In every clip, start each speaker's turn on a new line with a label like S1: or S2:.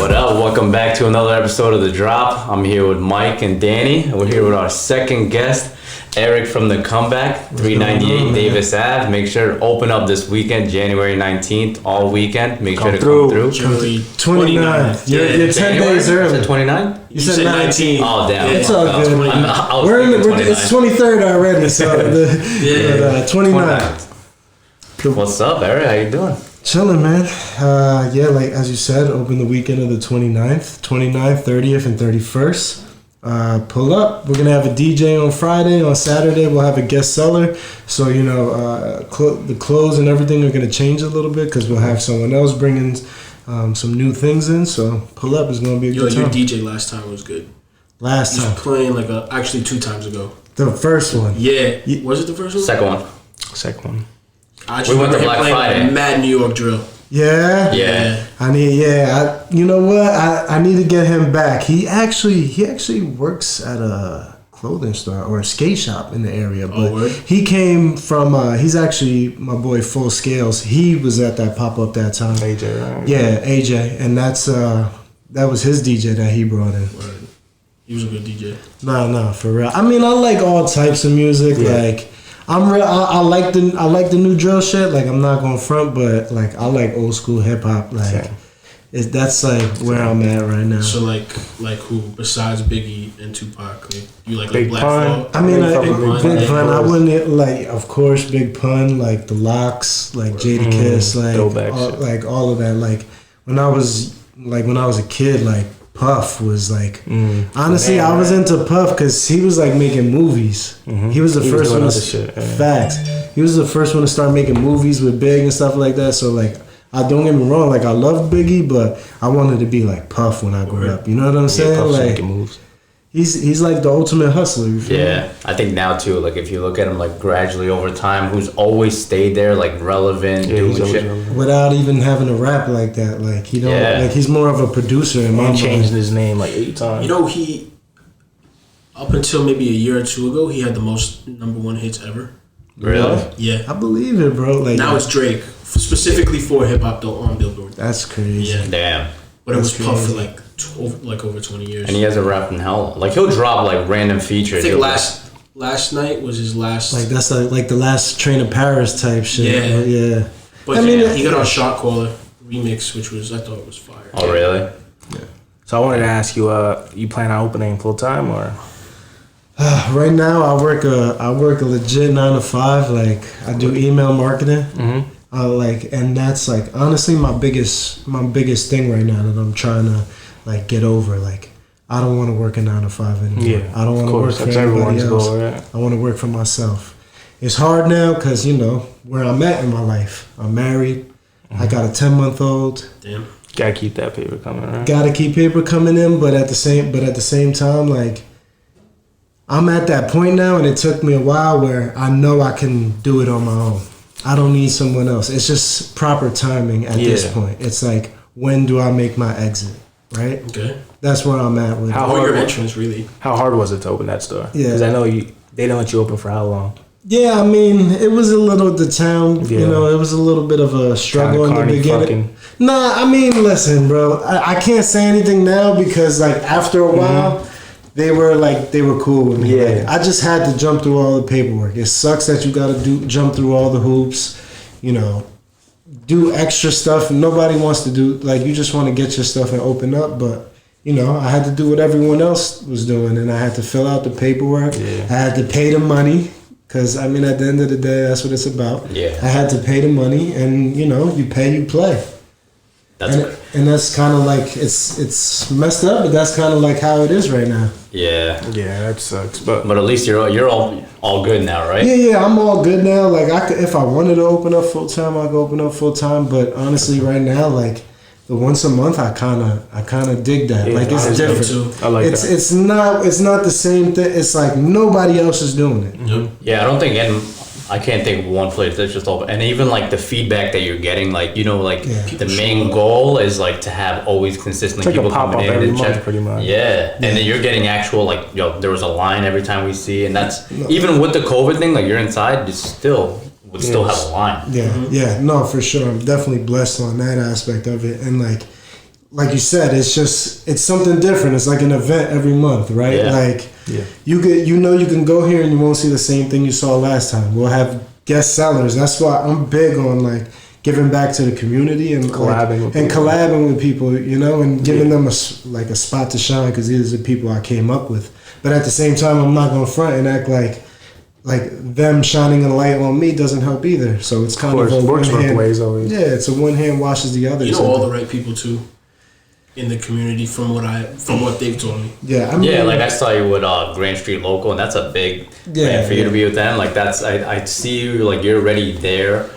S1: What up? Welcome back to another episode of The Drop. I'm here with Mike and Danny, and we're here with our second guest, Eric from The Comeback, 398 Davis Ave. Make sure to open up this weekend, January 19th, all weekend. Make sure to come through.
S2: 29th. You're 10 days early.
S1: 29?
S2: You said 19.
S1: Oh, damn.
S2: It's all good. It's 23rd already, so 29th.
S1: What's up, Eric? How you doing?
S2: Chilling, man. Like as you said, open the weekend of the 29th, 30th, and 31st. Pull up. We're gonna have a DJ on Friday. On Saturday, we'll have a guest seller. So the clothes and everything are gonna change a little bit because we'll have someone else bringing some new things in. So pull up. It's gonna be a good time.
S3: Your DJ last time was good.
S2: Last time.
S3: You was playing actually 2 times ago.
S2: The first one.
S3: Yeah. Was it the first one?
S1: Second one.
S3: We went to Black Friday. Mad New York drill.
S2: Yeah. I need to get him back. He actually works at a clothing store or a skate shop in the area. But he came from. He's actually my boy Full Scales. He was at that pop up that time.
S4: AJ, right?
S2: Yeah, AJ, and that was his DJ that he brought in.
S3: Word. He was a good DJ.
S2: No, for real. I mean, I like all types of music. Yeah. Like. I'm real. I like the new drill shit. Like I'm not gonna front, but like I like old school hip hop. Like that's like where I'm at right now.
S3: So like who besides Biggie and Tupac? Like, you like
S4: Big
S3: Black
S4: Pun.
S3: Thought?
S2: I mean, Big Pun. I wouldn't like, of course, Big Pun. Like the Locks, like Jada Kiss, like all of that. Like when I was a kid, like. Puff was like honestly I was into Puff because he was like making movies. He was the first one facts. He was the first one to start making movies with Big and stuff like that. So like I don't get me wrong, like I love Biggie, but I wanted to be like Puff when I grew up. You know what I'm saying?
S4: Puff's
S2: like
S4: making moves.
S2: He's like the ultimate hustler. You feel me?
S1: I think now too. Like if you look at him, like gradually over time, who's always stayed there, like relevant, doing shit
S2: without even having to rap like that. Like he don't. Like he's more of a producer. In my mind.
S4: Changed his name like 8 times.
S3: You know he. Up until maybe a year or 2 ago, he had the most #1 hits ever.
S1: Really?
S3: Yeah.
S2: I believe it, bro. Like
S3: now it's Drake specifically for hip hop though on Billboard.
S2: That's crazy.
S3: Yeah.
S1: Damn.
S3: But it was Puff for like over 20 years.
S1: And he hasn't rapped in hell. Like he'll drop like random features.
S3: I think last night was his last.
S2: Like that's like the last Train to Paris type shit. Yeah.
S3: But I mean, he got on Shot Caller remix, which I thought was fire.
S1: Oh really?
S4: Yeah. So I wanted to ask you, you plan on opening full time or?
S2: Right now, I work a legit 9 to 5. Like I do email marketing. And that's like honestly my biggest thing right now that I'm trying to like get over. Like I don't want to work a 9 to 5 anymore.
S4: Yeah,
S2: I don't want to work for everybody else. Goal, right? I want to work for myself. It's hard now because where I'm at in my life. I'm married. I got a 10-month-old.
S3: Damn.
S4: Gotta keep that paper coming, right?
S2: Gotta keep paper coming in, but at the same time, like I'm at that point now, and it took me a while where I know I can do it on my own. I don't need someone else. It's just proper timing at this point. It's like, when do I make my exit, right?
S3: Okay.
S2: That's where I'm at with
S3: your entrance, really.
S4: How hard was it to open that store? Yeah. Because I know they didn't let you open for how long?
S2: Yeah, I mean, it was a little, the town, it was a little bit of a struggle in the beginning. Nah, I mean, listen, bro, I can't say anything now because, like, after a while, they were cool with me.
S4: Yeah.
S2: Like, I just had to jump through all the paperwork. It sucks that you got to jump through all the hoops, do extra stuff. Nobody wants to do, like, you just want to get your stuff and open up, but, I had to do what everyone else was doing, and I had to fill out the paperwork. Yeah. I had to pay the money, because, I mean, at the end of the day, that's what it's about.
S1: Yeah.
S2: I had to pay the money, and, you pay, you play. And that's kind of like, it's messed up, but that's kind of like how it is right now.
S1: Yeah.
S4: Yeah, that sucks. But
S1: at least you're all good now, right?
S2: Yeah, I'm all good now. Like if I wanted to open up full time, I could open up full time. But honestly, right now, like the once a month, I kind of dig that. Like it's different.
S4: I like that.
S2: It's not the same thing. It's like nobody else is doing it.
S3: Mm-hmm.
S1: Yeah, I don't think I can't think of one place that's just open. And even like the feedback that you're getting, like the main goal is like to have always consistently people coming in and check.
S4: Pretty much.
S1: Yeah, and then you're getting actual like there was a line every time we see, and that's even with the COVID thing. Like you're inside, you still would still have a line.
S2: Yeah, no, for sure. I'm definitely blessed on that aspect of it, and like like you said, it's something different. It's like an event every month, right?
S1: Yeah.
S2: Like you can go here and you won't see the same thing you saw last time. We'll have guest sellers. That's why I'm big on like giving back to the community and collabing with people, you know, and giving them a spot to shine, because these are the people I came up with. But at the same time, I'm not gonna front and act like them shining a light on me doesn't help either. So it's kind of a
S4: works both ways always.
S2: Yeah, it's a one hand washes the other.
S3: You know all the right people too in the community from what they've told me.
S2: Yeah, I mean,
S1: like I saw you with Grand Street Local, and that's a big brand for you to be with them. Like that's I see you like you're already there.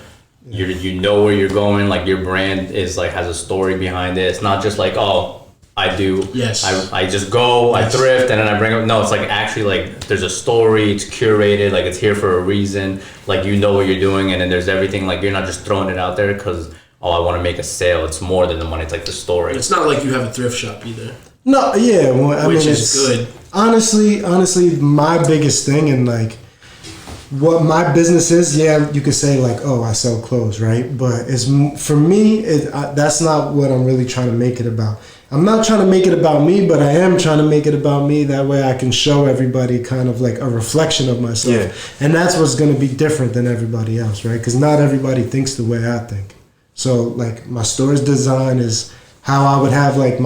S1: You know where you're going. Like your brand is like has a story behind it. It's not just like, oh, I do.
S3: Yes.
S1: I just go. Yes. I thrift and then I bring up. No, it's like actually like there's a story. It's curated. Like it's here for a reason. Like you know what you're doing, and then there's everything. Like you're not just throwing it out there because I want to make a sale. It's more than the money. It's like the story.
S3: It's not like you have a thrift shop either.
S2: No, yeah. Well, I
S3: which
S2: mean,
S3: is good.
S2: Honestly, my biggest thing and like what my business is, you could say like, oh, I sell clothes, right? But it's for me, that's not what I'm really trying to make it about. I'm not trying to make it about me, but I am trying to make it about me. That way I can show everybody kind of like a reflection of myself. Yeah. And that's what's going to be different than everybody else, right? Because not everybody thinks the way I think. So like my store's design is how I would have like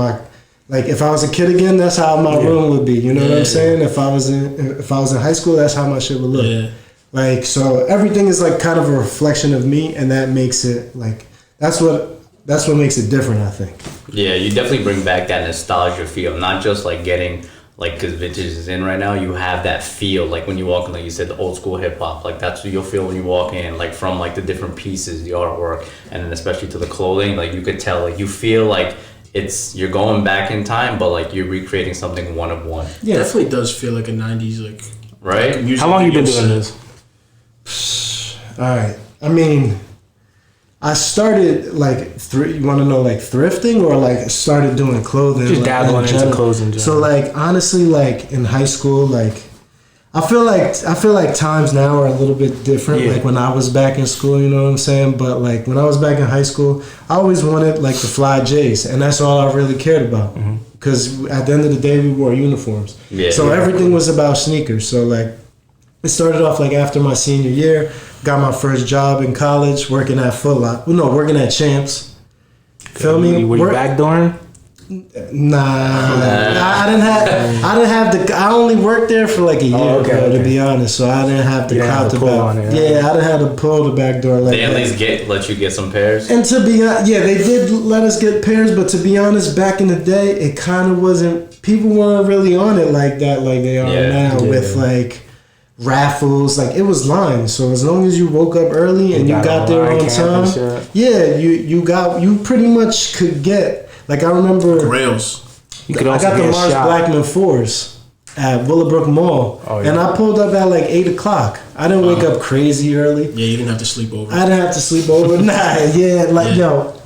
S2: if I was a kid again, that's how my room would be. You know what I'm saying? If I was in high school, that's how my shit would look. Yeah. Like, so everything is like kind of a reflection of me, and that makes it like, that's what makes it different, I think. Yeah,
S1: you definitely bring back that nostalgia feel, not just like getting, like, because vintage is in right now, you have that feel, like when you walk in, like you said, the old school hip hop, like that's what you'll feel when you walk in, like from like the different pieces, the artwork, and then especially to the clothing, like you could tell, like you feel like you're going back in time, but like you're recreating something one of one.
S3: Yeah, it definitely does feel like a 90s, like,
S1: right?
S3: Like
S4: how long you been doing this?
S2: All right. I mean, I started like you want to know like thrifting or like started doing clothing?
S4: Just
S2: like,
S4: dabbling into clothes in general.
S2: So like honestly, like in high school, like I feel like times now are a little bit different. Yeah. Like when I was back in school, you know what I'm saying? But like when I was back in high school, I always wanted like the fly J's, and that's all I really cared about. Because at the end of the day, we wore uniforms. Yeah. So everything was about sneakers. So like it started off like after my senior year. Got my first job in college working at working at Champs. Feel me?
S4: Were you backdooring?
S2: Nah. I didn't have I only worked there for like a year, to be honest. So I didn't have to clout the back. Yeah, I didn't have to pull the back door like
S1: they at least let you get some pairs.
S2: And to be honest, they did let us get pairs, but to be honest, back in the day, it kind of wasn't. People weren't really on it like that, like they are now with like raffles. Like it was lines. So as long as you woke up early and you got there on time, you pretty much could get. Like I remember
S3: Grails.
S2: I got the Mars Blackman 4s at Willowbrook Mall, and I pulled up at like 8 o'clock. I didn't wake up crazy early.
S3: Yeah, you didn't have to sleep over.
S2: I didn't have to sleep over.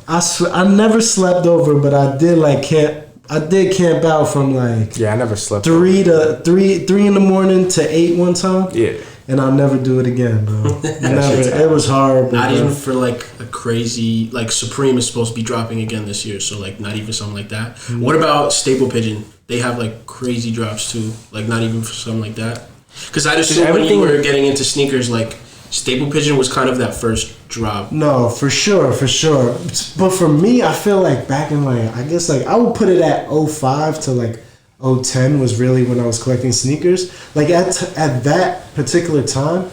S2: I never slept over, but I did camp out from like
S4: I never slept
S2: 3 in the morning to 8 one time.
S4: Yeah.
S2: And I'll never do it again, bro. Never. It was horrible.
S3: Not even for like a crazy, like Supreme is supposed to be dropping again this year, so like not even something like that. Mm-hmm. What about Staple Pigeon? They have like crazy drops too, like not even for something like that. Because I just assume when you were getting into sneakers, like Staple Pigeon was kind of that first drop.
S2: No, for sure. But for me, I feel like back in like, I guess like I would put it at 05 to like 010 was really when I was collecting sneakers. Like at that particular time,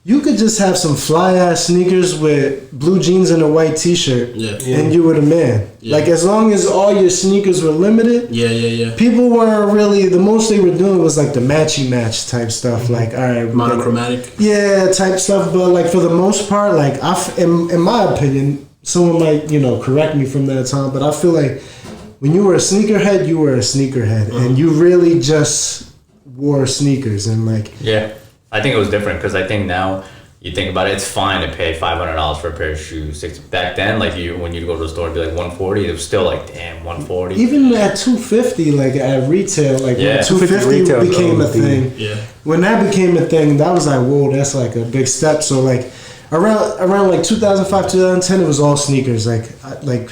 S2: you could just have some fly ass sneakers with blue jeans and a white t-shirt, and you were the man. Yeah. Like as long as all your sneakers were limited, people weren't really. The most they were doing was like the matchy match type stuff. Like all right,
S3: monochromatic,
S2: type stuff. But like for the most part, like in my opinion, someone might correct me from that time, but I feel like when you were a sneakerhead, you were a sneakerhead, and you really just wore sneakers and like.
S1: Yeah, I think it was different because I think now you think about it, it's fine to pay $500 for a pair of shoes. Back then, like when you go to the store, it'd be like $140. It was still like damn $140.
S2: Even at $250, like at retail, like when $250 became a thing. Yeah. When that became a thing, that was like whoa, that's like a big step. So like around like 2005, 2010, it was all sneakers, like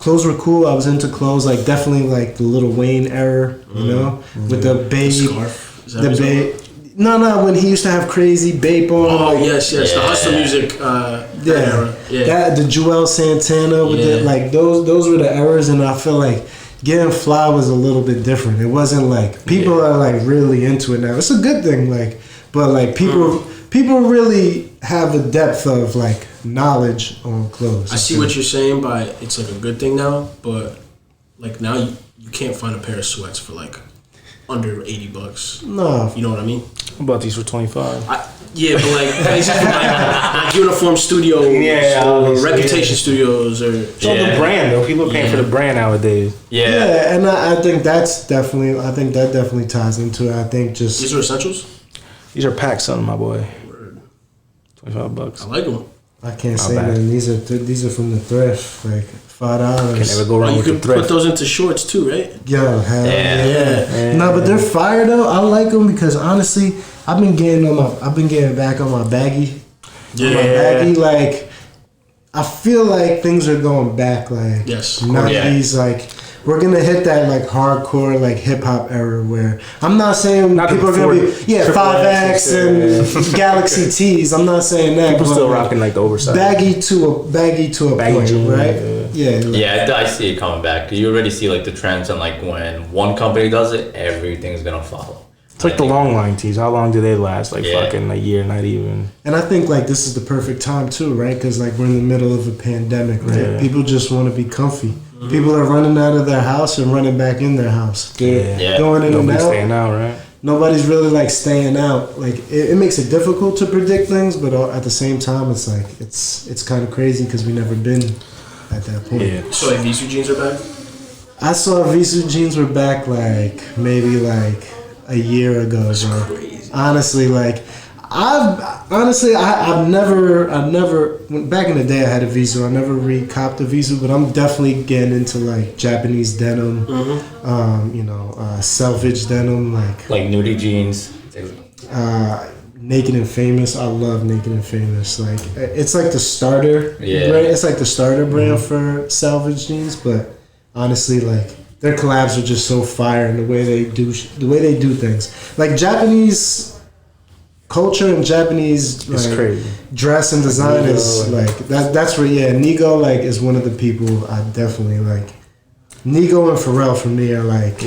S2: clothes were cool. I was into clothes, like definitely like the Lil Wayne era, you know, with the babe,
S3: Scarf. Is that
S2: the
S3: what you're
S2: babe. No, when he used to have crazy babe on.
S3: Oh
S2: like,
S3: yes, the hustle music.
S2: That the Joel Santana with the, like those were the eras, and I feel like getting fly was a little bit different. It wasn't like people are like really into it now. It's a good thing, like, but like people really have a depth of like knowledge on clothes.
S3: I see what you're saying by it's like a good thing now, but like now you can't find a pair of sweats for like under $80.
S2: No,
S3: you know what I mean.
S4: How about these for 25?
S3: Yeah, but like places like Uniform Studios or Reputation Studios or
S4: the brand though. People are paying for the brand nowadays.
S2: Yeah, and I think that definitely ties into it. I think just
S3: these are essentials.
S4: These are packed, son, my boy. $25.
S3: I like them.
S2: I can't say that. These are from the thrift, like $5.
S4: Can never go wrong with the thrift.
S3: You can put those into shorts too, right?
S2: Yo, hell yeah. No, but they're fire though. I like them because honestly, I've been getting back on my baggy.
S3: Yeah.
S2: My baggy, like I feel like things are going back, like 90s, like we're gonna hit that like hardcore like hip hop era where I'm not saying people are gonna be 5X and Galaxy Tees. I'm not saying that.
S4: People still rocking like the oversized
S2: baggy to a point,
S4: jean,
S2: right? Yeah.
S1: I see it coming back. You already see like the trends, and like when one company does it, everything's gonna follow.
S4: It's like the long line tees. How long do they last? Like fucking a year, not even.
S2: And I think like this is the perfect time too, right? Because like we're in the middle of a pandemic, right? Yeah. People just want to be comfy. Mm-hmm. People are running out of their house and running back in their house. They're going in and out.
S4: Staying out, right?
S2: Nobody's really like staying out. Like it makes it difficult to predict things, but at the same time, it's like it's kind of crazy because we never been at that point.
S3: Yeah. So like Visu jeans are back.
S2: I saw Visu jeans were back like maybe like a year ago.
S3: That's crazy.
S2: Honestly, like I've never back in the day I had a Visu. I never recopped a Visu, but I'm definitely getting into like Japanese denim, selvedge denim, like
S1: nudie jeans.
S2: Naked and Famous. I love Naked and Famous. Like it's like the starter, right? It's like the starter brand for salvage jeans, but honestly, like their collabs are just so fire in the way they do things. Like Japanese culture and Japanese
S4: crazy.
S2: Dress and design is like that. That's where Nigo like is one of the people I definitely like. Nigo and Pharrell for me are like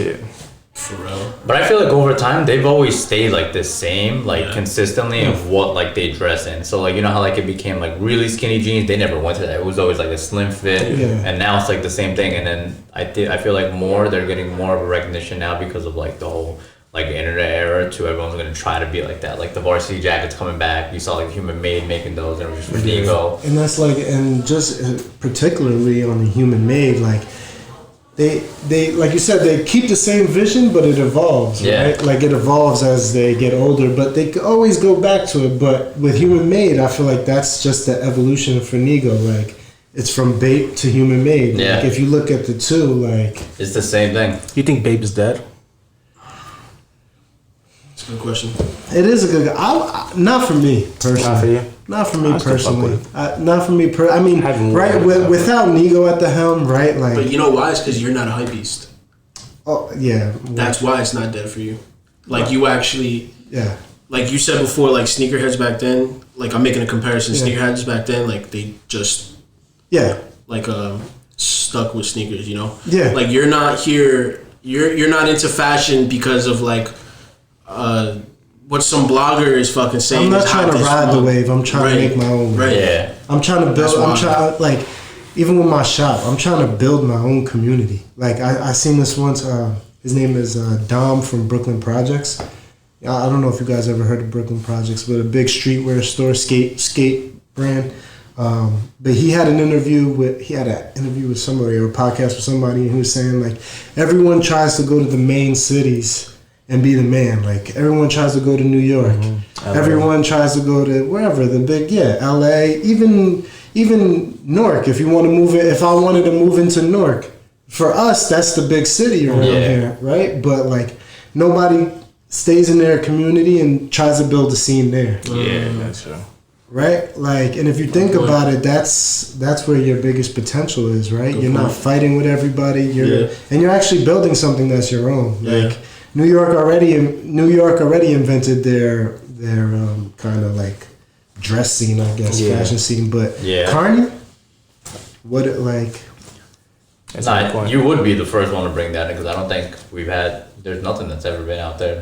S3: Pharrell.
S1: But I feel like over time they've always stayed like the same, like consistently of what like they dress in. So like you know how like it became like really skinny jeans, they never went to that. It was always like a slim fit, and now it's like the same thing. And then I feel like they're getting more of a recognition now because of like the whole like internet era too. Everyone's gonna try to be like that. Like the varsity jackets coming back. You saw like Human Made making those, and it was just for Nigo.
S2: And that's like, and just particularly on the Human Made, like. They like you said, they keep the same vision, but it evolves, right? Like it evolves as they get older, but they always go back to it. But with Human Made, I feel like that's just the evolution for Nigo. Like it's from Bape to Human Made.
S1: Yeah.
S2: Like if you look at the two, like
S1: it's the same thing.
S4: You think Bape is dead?
S3: That's a good question.
S2: It is a good. Not for me personally.
S4: Not for you.
S2: Not for me personally. Not for me. I mean, right? Without Nigo at the helm, right? Like,
S3: but you know why? It's because you're not a hype beast.
S2: Oh yeah.
S3: That's why it's not dead for you. Like you actually.
S2: Yeah.
S3: Like you said before, like sneakerheads back then. Like I'm making a comparison. Sneakerheads back then, like they just.
S2: Yeah.
S3: Like stuck with sneakers, you know.
S2: Yeah.
S3: Like you're not here. You're not into fashion because of like. What some blogger is fucking saying.
S2: I'm not trying to ride the wave. I'm trying to make my own.
S3: Right.
S1: Yeah.
S2: I'm trying to build. I'm trying like, even with my shop, I'm trying to build my own community. Like I seen this once. His name is Dom from Brooklyn Projects. I don't know if you guys ever heard of Brooklyn Projects, but a big streetwear store, skate brand. But he had an interview with somebody or a podcast with somebody, and he was saying like everyone tries to go to the main cities and be the man. Like everyone tries to go to New York. Mm-hmm. Everyone tries to go to wherever the big LA, even Newark. If you want to move it, if I wanted to move into Newark, for us that's the big city around here, right? But like nobody stays in their community and tries to build a scene there.
S4: Yeah, that's true.
S2: right? Like, and if you think about it, that's where your biggest potential is, right? You're not fighting with everybody. And you're actually building something that's your own. Like New York already invented their kind of like dress scene, I guess, fashion scene. But Kearny,
S1: you would be the first one to bring that in because I don't think there's nothing that's ever been out there.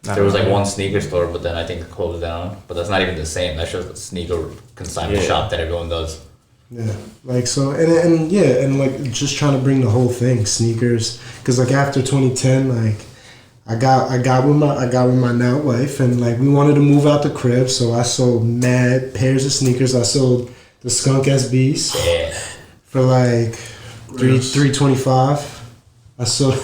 S1: There was like one sneaker store, but then I think it closed down. But that's not even the same. That's just a sneaker consignment shop that everyone does.
S2: Yeah, like so, and like just trying to bring the whole thing, sneakers. Because like after 2010, like I got with my now wife, and like we wanted to move out the crib, so I sold mad pairs of sneakers. I sold the Skunk SBs for like $325. I sold,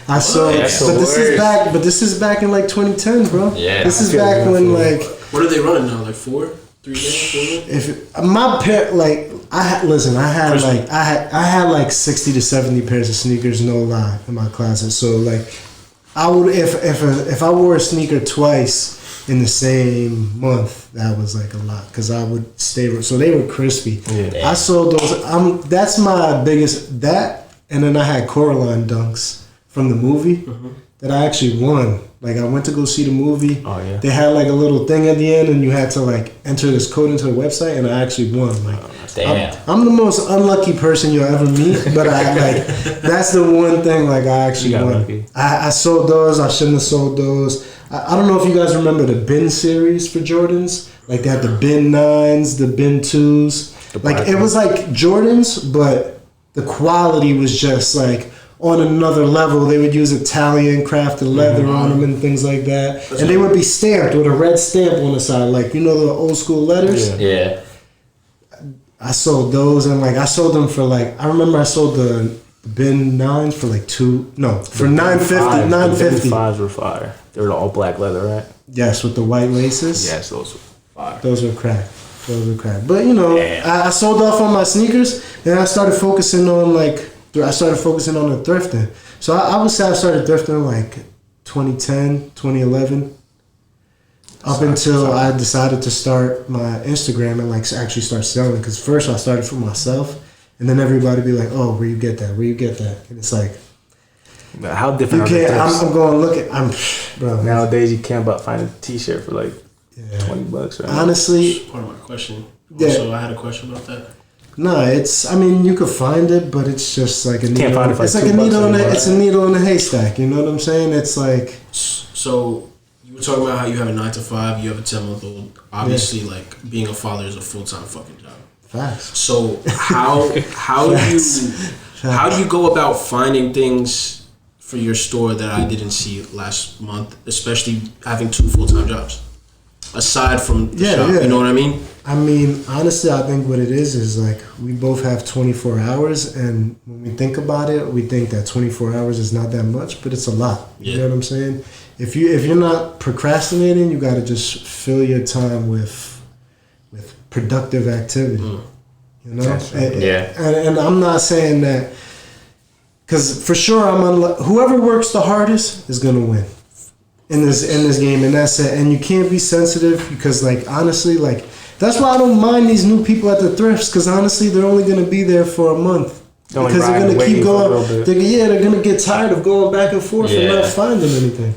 S2: but this is back in like 2010, bro. Yeah, this is back when like.
S3: What are they running now? Like 4, 3 days?
S2: If my pair, like I had like 60 to 70 pairs of sneakers, no lie, in my closet. So like, I would if I wore a sneaker twice in the same month, that was like a lot because I would stay. So they were crispy. Yeah. I sold those. That's my biggest that. And then I had Coraline Dunks from the movie that I actually won. Like I went to go see the movie. Oh yeah. They had like a little thing at the end, and you had to like enter this code into the website, and I actually won. Like, I'm the most unlucky person you'll ever meet, but I like that's the one thing like I actually won. I sold those. I shouldn't have sold those. I don't know if you guys remember the bin series for Jordans. Like they had the bin 9s, the bin 2s. Like it was like Jordans, but the quality was just like on another level. They would use Italian crafted leather on them and things like that. And they would be stamped with a red stamp on the side, like the old school letters.
S1: Yeah.
S2: I sold those, and like I sold them for like I remember I sold the bin 9s for like for $950.
S4: The 5s were fire. They were all black leather, right?
S2: Yes, with the white laces.
S4: Yes, those were fire.
S2: Those were crack. But I sold off on my sneakers, and I started focusing on the thrifting. So I would say I started thrifting like 2010, 2011, up until I decided to start my Instagram and like actually start selling. Because first I started for myself, and then everybody be like, "Oh, where you get that? Where you get that?" And it's like,
S4: how different?
S2: I'm going to look at. Bro.
S4: Nowadays you can't find a T-shirt for like $20, right?
S2: Honestly,
S3: part of my question. Also, I had a question about that.
S2: No, you could find it, but it's just like a needle.
S4: Can't find it for
S2: it's like a needle it's a needle in a haystack. You know what I'm saying? It's like.
S3: So you were talking about how you have a 9 to 5, you have a 10-month-old. Obviously, like being a father is a full-time fucking job.
S2: Facts.
S3: So how do you go about finding things for your store that I didn't see last month, especially having 2 full-time jobs? Aside from the shop, you know what I mean?
S2: I mean, honestly, I think what it is like we both have 24 hours, and when we think about it, we think that 24 hours is not that much, but it's a lot. You know what I'm saying? If you're not procrastinating, you got to just fill your time with productive activity. You know? And I'm not saying that because for sure whoever works the hardest is gonna win. In this game, and that's it. And you can't be sensitive because, like, honestly, like that's why I don't mind these new people at the thrifts because honestly, they're only gonna be there for a month because they're gonna keep going. They're gonna get tired of going back and forth and not finding anything.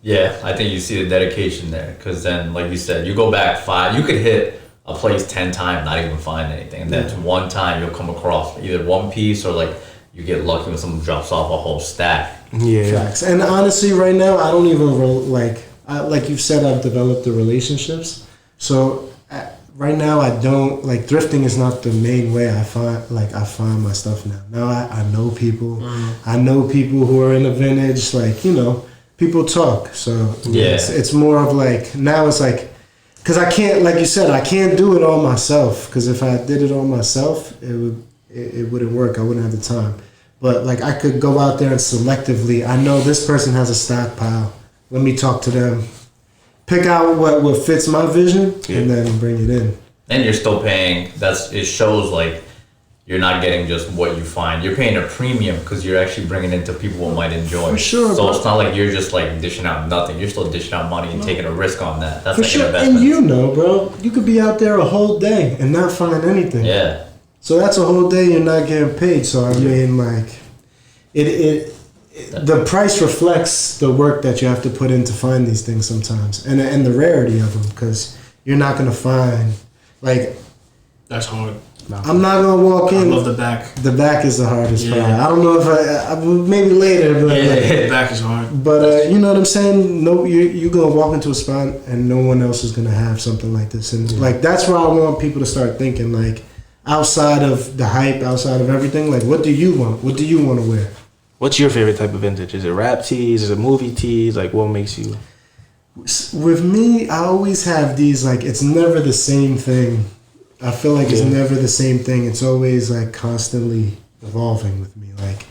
S1: Yeah, I think you see the dedication there because then, like you said, you go back 5. You could hit a place 10 times, not even find anything, and then one time you'll come across either one piece or like you get lucky when someone drops off a whole stack.
S2: Yeah. Facts. And honestly, right now, I don't even like you've said, I've developed the relationships. So right now, I don't like thrifting is not the main way I find my stuff now. Now I know people. I know people who are in the vintage. Like people talk. So it's more of like now it's like because I can't, like you said, I can't do it all myself. Because if I did it all myself, it wouldn't work. I wouldn't have the time. But like I could go out there and selectively, I know this person has a stockpile. Let me talk to them, pick out what fits my vision, and then bring it in.
S1: And you're still paying. It shows like you're not getting just what you find. You're paying a premium because you're actually bringing it to people who might enjoy.
S2: For sure,
S1: so
S2: bro.
S1: it's not like you're just like dishing out nothing. You're still dishing out money and taking a risk on that. That's
S2: For
S1: like
S2: sure,
S1: an investment.
S2: and you know, bro, you could be out there a whole day and not find anything.
S1: Yeah.
S2: So that's a whole day you're not getting paid. So I mean, like, the price reflects the work that you have to put in to find these things sometimes, and the rarity of them, because you're not gonna find like.
S3: That's hard.
S2: I'm not gonna walk in.
S3: I love the back.
S2: The back is the hardest part. I don't know if I maybe later, but
S3: the back is hard.
S2: But you know what I'm saying? No, you gonna walk into a spot and no one else is gonna have something like this, and like that's where I want people to start thinking, like, outside of the hype, outside of everything, like, what do you want? What do you want to wear?
S4: What's your favorite type of vintage? Is it rap tees? Is it movie tees? Like, what makes you?
S2: With me, I always have these, like, it's never the same thing. I feel like it's never the same thing. It's always like constantly evolving with me. Like,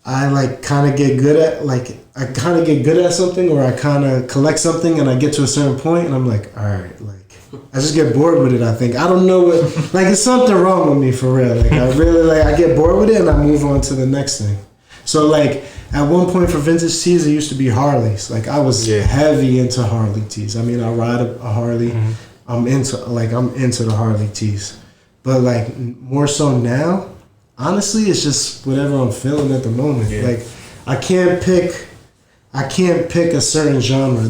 S2: I like kind of get good at something, or I kind of collect something and I get to a certain point and I'm like, all right, like, I just get bored with it. I think I don't know what, like, it's something wrong with me for real. Like, I really, like, I get bored with it and I move on to the next thing. So like at one point for vintage tees, it used to be Harleys. Like, I was heavy into Harley tees. I mean, I ride a Harley. Mm-hmm. I'm into the Harley tees, but like more so now, honestly, it's just whatever I'm feeling at the moment. Yeah. Like, I can't pick a certain genre.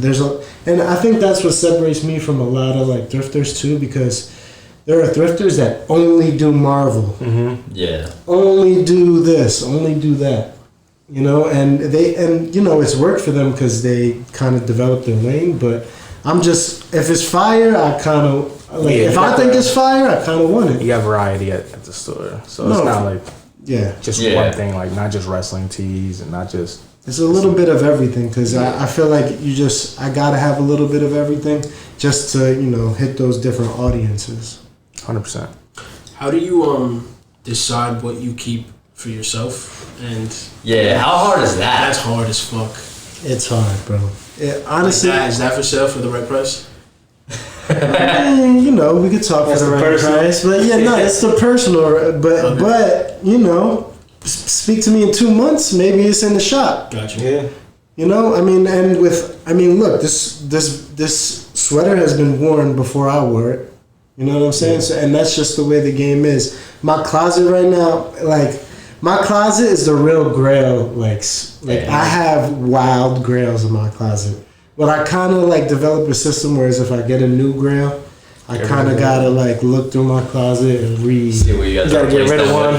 S2: And I think that's what separates me from a lot of like thrifters too, because there are thrifters that only do Marvel.
S1: Mm-hmm. Yeah.
S2: Only do this, only do that. You know, and you know, it's worked for them because they kind of developed their lane, but I'm just, if it's fire, I kind of, like, if I think it's fire, I kind of want it.
S4: You got variety at the store. So it's not like just one thing, like not just wrestling tees and not just.
S2: It's a little bit of everything, because I feel like I got to have a little bit of everything just to, you know, hit those different audiences.
S4: 100%.
S3: How do you decide what you keep for yourself? And
S1: how hard is that?
S3: That's hard as fuck.
S2: It's hard, bro. Honestly,
S3: is that for sale for the right price?
S2: You know, we could talk for the right price, but it's the personal. But you know, speak to me in 2 months. Maybe it's in the shop.
S3: Gotcha.
S2: Yeah. You know, I mean, look, this sweater has been worn before I wore it. You know what I'm saying? So, and that's just the way the game is. My closet right now, like. My closet is the real grail, like I have wild grails in my closet. But I kind of like develop a system whereas if I get a new grail, I kind of gotta like look through my closet and
S1: see what you gotta
S2: get rid of one.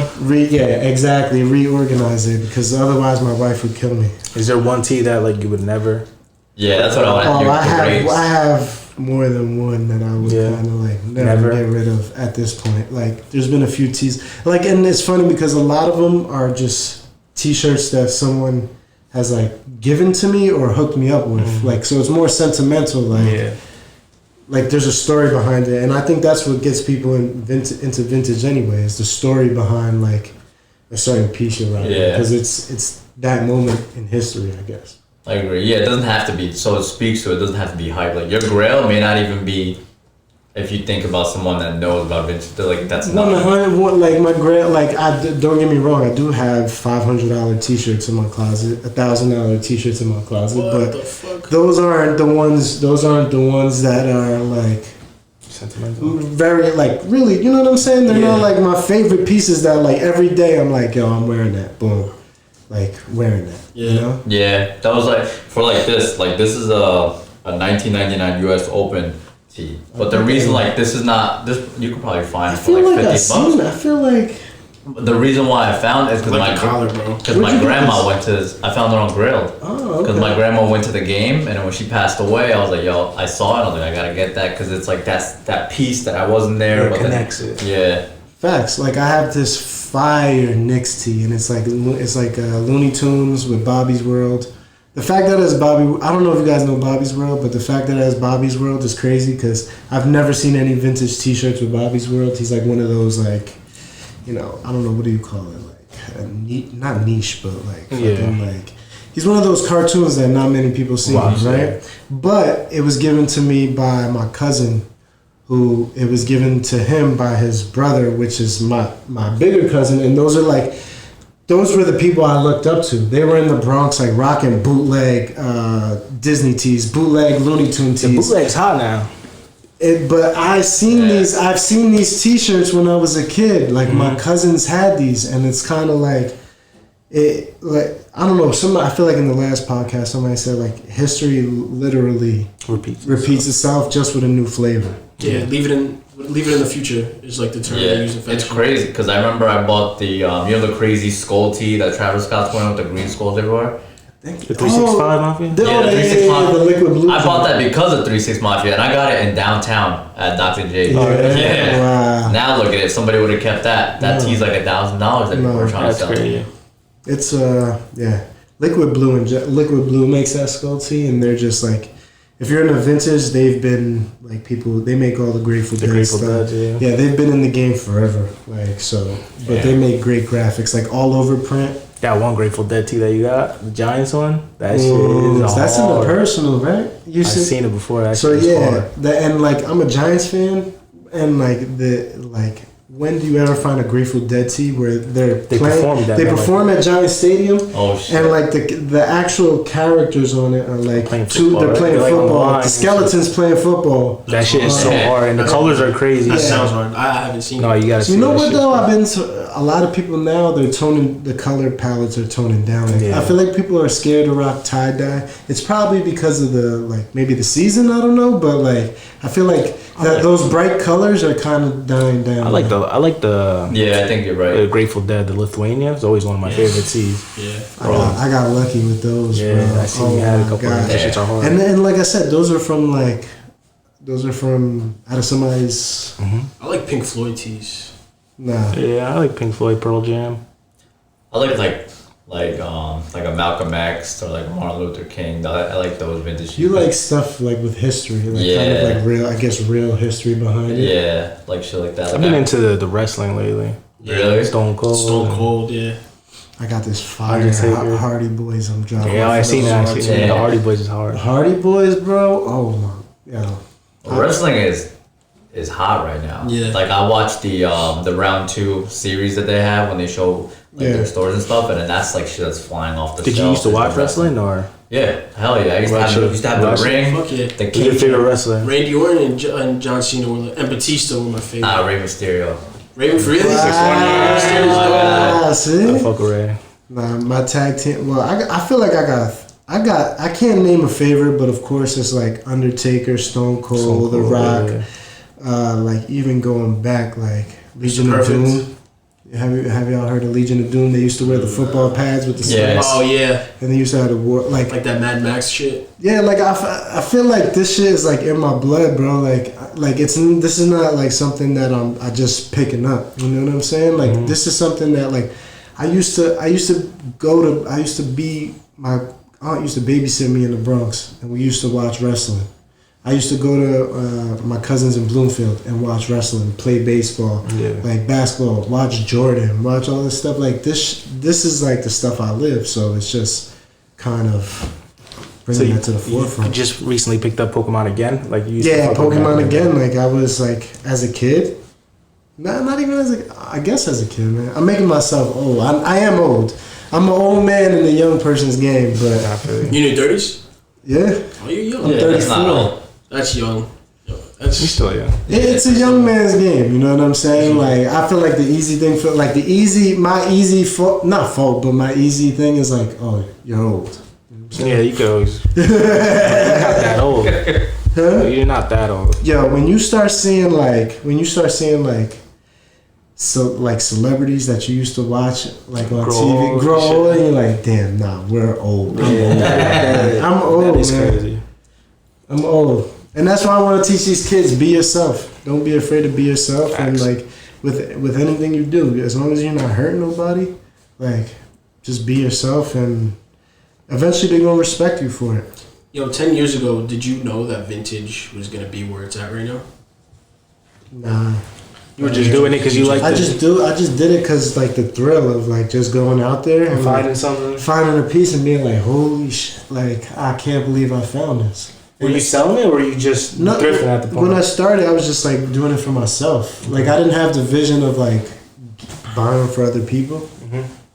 S2: Exactly, reorganize it, because otherwise my wife would kill me.
S4: Is there one tee that like you would never?
S1: Yeah, that's what I want.
S2: I have more than one that I would kind of like never get rid of at this point. Like, there's been a few tees, like, and it's funny because a lot of them are just t-shirts that someone has like given to me or hooked me up with. Mm-hmm. Like, so it's more sentimental. Like there's a story behind it, and I think that's what gets people into vintage anyway. Is the story behind like a certain piece you're right, because it's that moment in history, I guess.
S1: I agree. Yeah, it doesn't have to be, so it speaks to it, doesn't have to be hype. Like, your grail may not even be, if you think about someone that knows about vintage, they're like, that's not.
S2: Like, my grail, like, don't get me wrong, I do have $500 t-shirts in my closet, $1,000 t-shirts in my closet, those aren't the ones that are, like, sentimental. Very, like, really, you know what I'm saying? They're not, like, my favorite pieces that, like, every day I'm like, yo, I'm wearing that, boom. Like, wearing that, you know?
S1: Yeah, that was like, for like this is a 1999 US Open tee. But the reason, like, this is not, this you could probably find for like $50.
S2: I feel like...
S1: The reason why I found it is because my grandma went to, I found it on Grailed.
S2: Oh, okay.
S1: Because my grandma went to the game, and when she passed away, I was like, yo, I saw it, I was like, I gotta get that, because it's like, that's that piece that I wasn't there.
S4: It connects it.
S1: Yeah.
S2: Facts. Like, I have this fire Knicks tee, and it's like Looney Tunes with Bobby's World. The fact that it's Bobby, I don't know if you guys know Bobby's World, but the fact that it has Bobby's World is crazy, because I've never seen any vintage t-shirts with Bobby's World. He's like one of those, like, you know, I don't know, what do you call it? Like, not niche, but like, fucking, like, he's one of those cartoons that not many people see, right? But it was given to me by my cousin, who it was given to him by his brother, which is my bigger cousin, and those were the people I looked up to. They were in the Bronx, like rocking bootleg Disney tees, bootleg Looney Tune tees.
S4: The bootleg's hot now.
S2: But I've seen these T-shirts when I was a kid. Like my cousins had these, and it's kind of like I don't know. I feel like in the last podcast somebody said like history literally repeats itself just with a new flavor.
S3: Yeah, leave it in the future is like the term they use in fashion.
S1: It's crazy because I remember I bought the the crazy skull tee that Travis Scott's wearing with the green skulls everywhere.
S4: The 365 Mafia?
S1: The 365 Mafia.
S2: The liquid blue.
S1: I bought that because of 36 Mafia, and I got it in downtown at Dr. J.
S2: Yeah. Wow.
S1: Now look at it. If somebody would have kept that. That tee's like $1,000 that people were trying to sell.
S4: Crazy.
S2: It's liquid blue makes that skull tee, and they're just like, if you're in a vintage, they've been like they make all the Grateful Dead stuff. Yeah, they've been in the game forever. Like so, but they make great graphics, like all over print.
S4: That one Grateful Dead tee that you got, the Giants one, that shit is
S2: that's in the personal, right?
S4: I've seen it before. That
S2: so
S4: shit
S2: and like I'm a Giants fan, and when do you ever find a Grateful Dead tee where they perform at Giant Stadium?
S1: Oh shit!
S2: And like the actual characters on it are like
S4: they're playing
S2: football. The skeletons playing football.
S4: That shit is so hard, and the colors are crazy.
S3: That sounds hard. I haven't seen.
S4: No, you gotta see.
S2: You know what though? I've been to a lot of people now. They're toning the color palettes are toning down. Like, I feel like people are scared to rock tie dye. It's probably because of maybe the season. I don't know, but like I feel like those bright colors are kind of dying down.
S4: I like the.
S1: Yeah, I think you're right.
S4: The Grateful Dead, the Lithuania, is always one of my favorite tees.
S2: Yeah, I got lucky with those.
S4: Yeah,
S2: bro.
S4: I seen you had a couple of those shits are hard.
S2: And then, like I said, those are from out of somebody's.
S3: I like Pink Floyd tees.
S2: Nah.
S4: Yeah, I like Pink Floyd, Pearl Jam.
S1: I like a Malcolm X or like Martin Luther King. I like those vintage.
S2: You like stuff like with history, kind of like real history behind it.
S1: Yeah, like shit like that. Like
S4: I've been into the wrestling lately.
S1: Really?
S4: Stone Cold,
S3: yeah.
S2: I got this fire Hardy Boys I'm dropping.
S4: Yeah, I seen that. The Hardy Boys is hard.
S2: The Hardy Boys, bro. Oh my, yeah.
S1: Wrestling is hot right now.
S3: Yeah.
S1: Like I watched the round 2 series that they have when they show their stores and stuff, and then that's like shit that's flying off the shelf.
S4: Did you used to watch wrestling or?
S1: Yeah, hell yeah. I used to have the ring.
S3: Fuck yeah.
S1: The
S4: Who's your favorite wrestler?
S3: Randy Orton and John Cena and Batista were my favorite.
S1: Rey Mysterio.
S3: Rey Mysterio.
S2: See?
S4: I fuck with Ray.
S2: Nah, my tag team. Well, I feel like I can't name a favorite, but of course it's like Undertaker, Stone Cold, The Rock. Yeah. Like even going back, like Legion of Doom. Have y'all heard of Legion of Doom? They used to wear the football pads with the spikes.
S3: Oh yeah.
S2: And they used to have the war like
S3: that Mad Max shit.
S2: Yeah, like I feel like this shit is like in my blood, bro. Like this is not like something that I just picking up. You know what I'm saying? Like this is something that like my aunt used to babysit me in the Bronx, and we used to watch wrestling. I used to go to my cousins in Bloomfield and watch wrestling, play baseball, like basketball, watch Jordan, watch all this stuff. Like this is like the stuff I live. So it's just kind of bringing that to the forefront.
S4: You just recently picked up Pokemon again, like you used
S2: to Pokemon again. Like I was like as a kid, not even as a kid, man. I'm making myself old. I am old. I'm an old man in the young person's game, but
S3: you in your 30s?
S2: Yeah.
S3: Oh, you're young.
S2: I'm 34.
S3: That's young.
S4: You're still young.
S2: It's a young man's game. You know what I'm saying? Like I feel like my easy thing is like, oh, you're old. You know
S4: you could always. You're not that old.
S2: Huh?
S4: You're not that old.
S2: Yo, when you start seeing celebrities that you used to watch like on TV grow old, and you're like, damn, nah, we're old. I'm old, man. Crazy. I'm old. And that's why I want to teach these kids, be yourself. Don't be afraid to be yourself. Facts. And like with anything you do, as long as you're not hurting nobody, like just be yourself, and eventually they're gonna respect you for it.
S3: Yo, 10 years ago, did you know that vintage was gonna be where it's at right now?
S2: Nah.
S4: You were just doing it because you liked it?
S2: I just did it because like the thrill of like just going out there and
S4: finding something,
S2: finding a piece and being like, holy shit, like I can't believe I found this.
S4: Were you selling it, or were you just thrifting at the point?
S2: When I started, I was just like doing it for myself. Like I didn't have the vision of like buying for other people.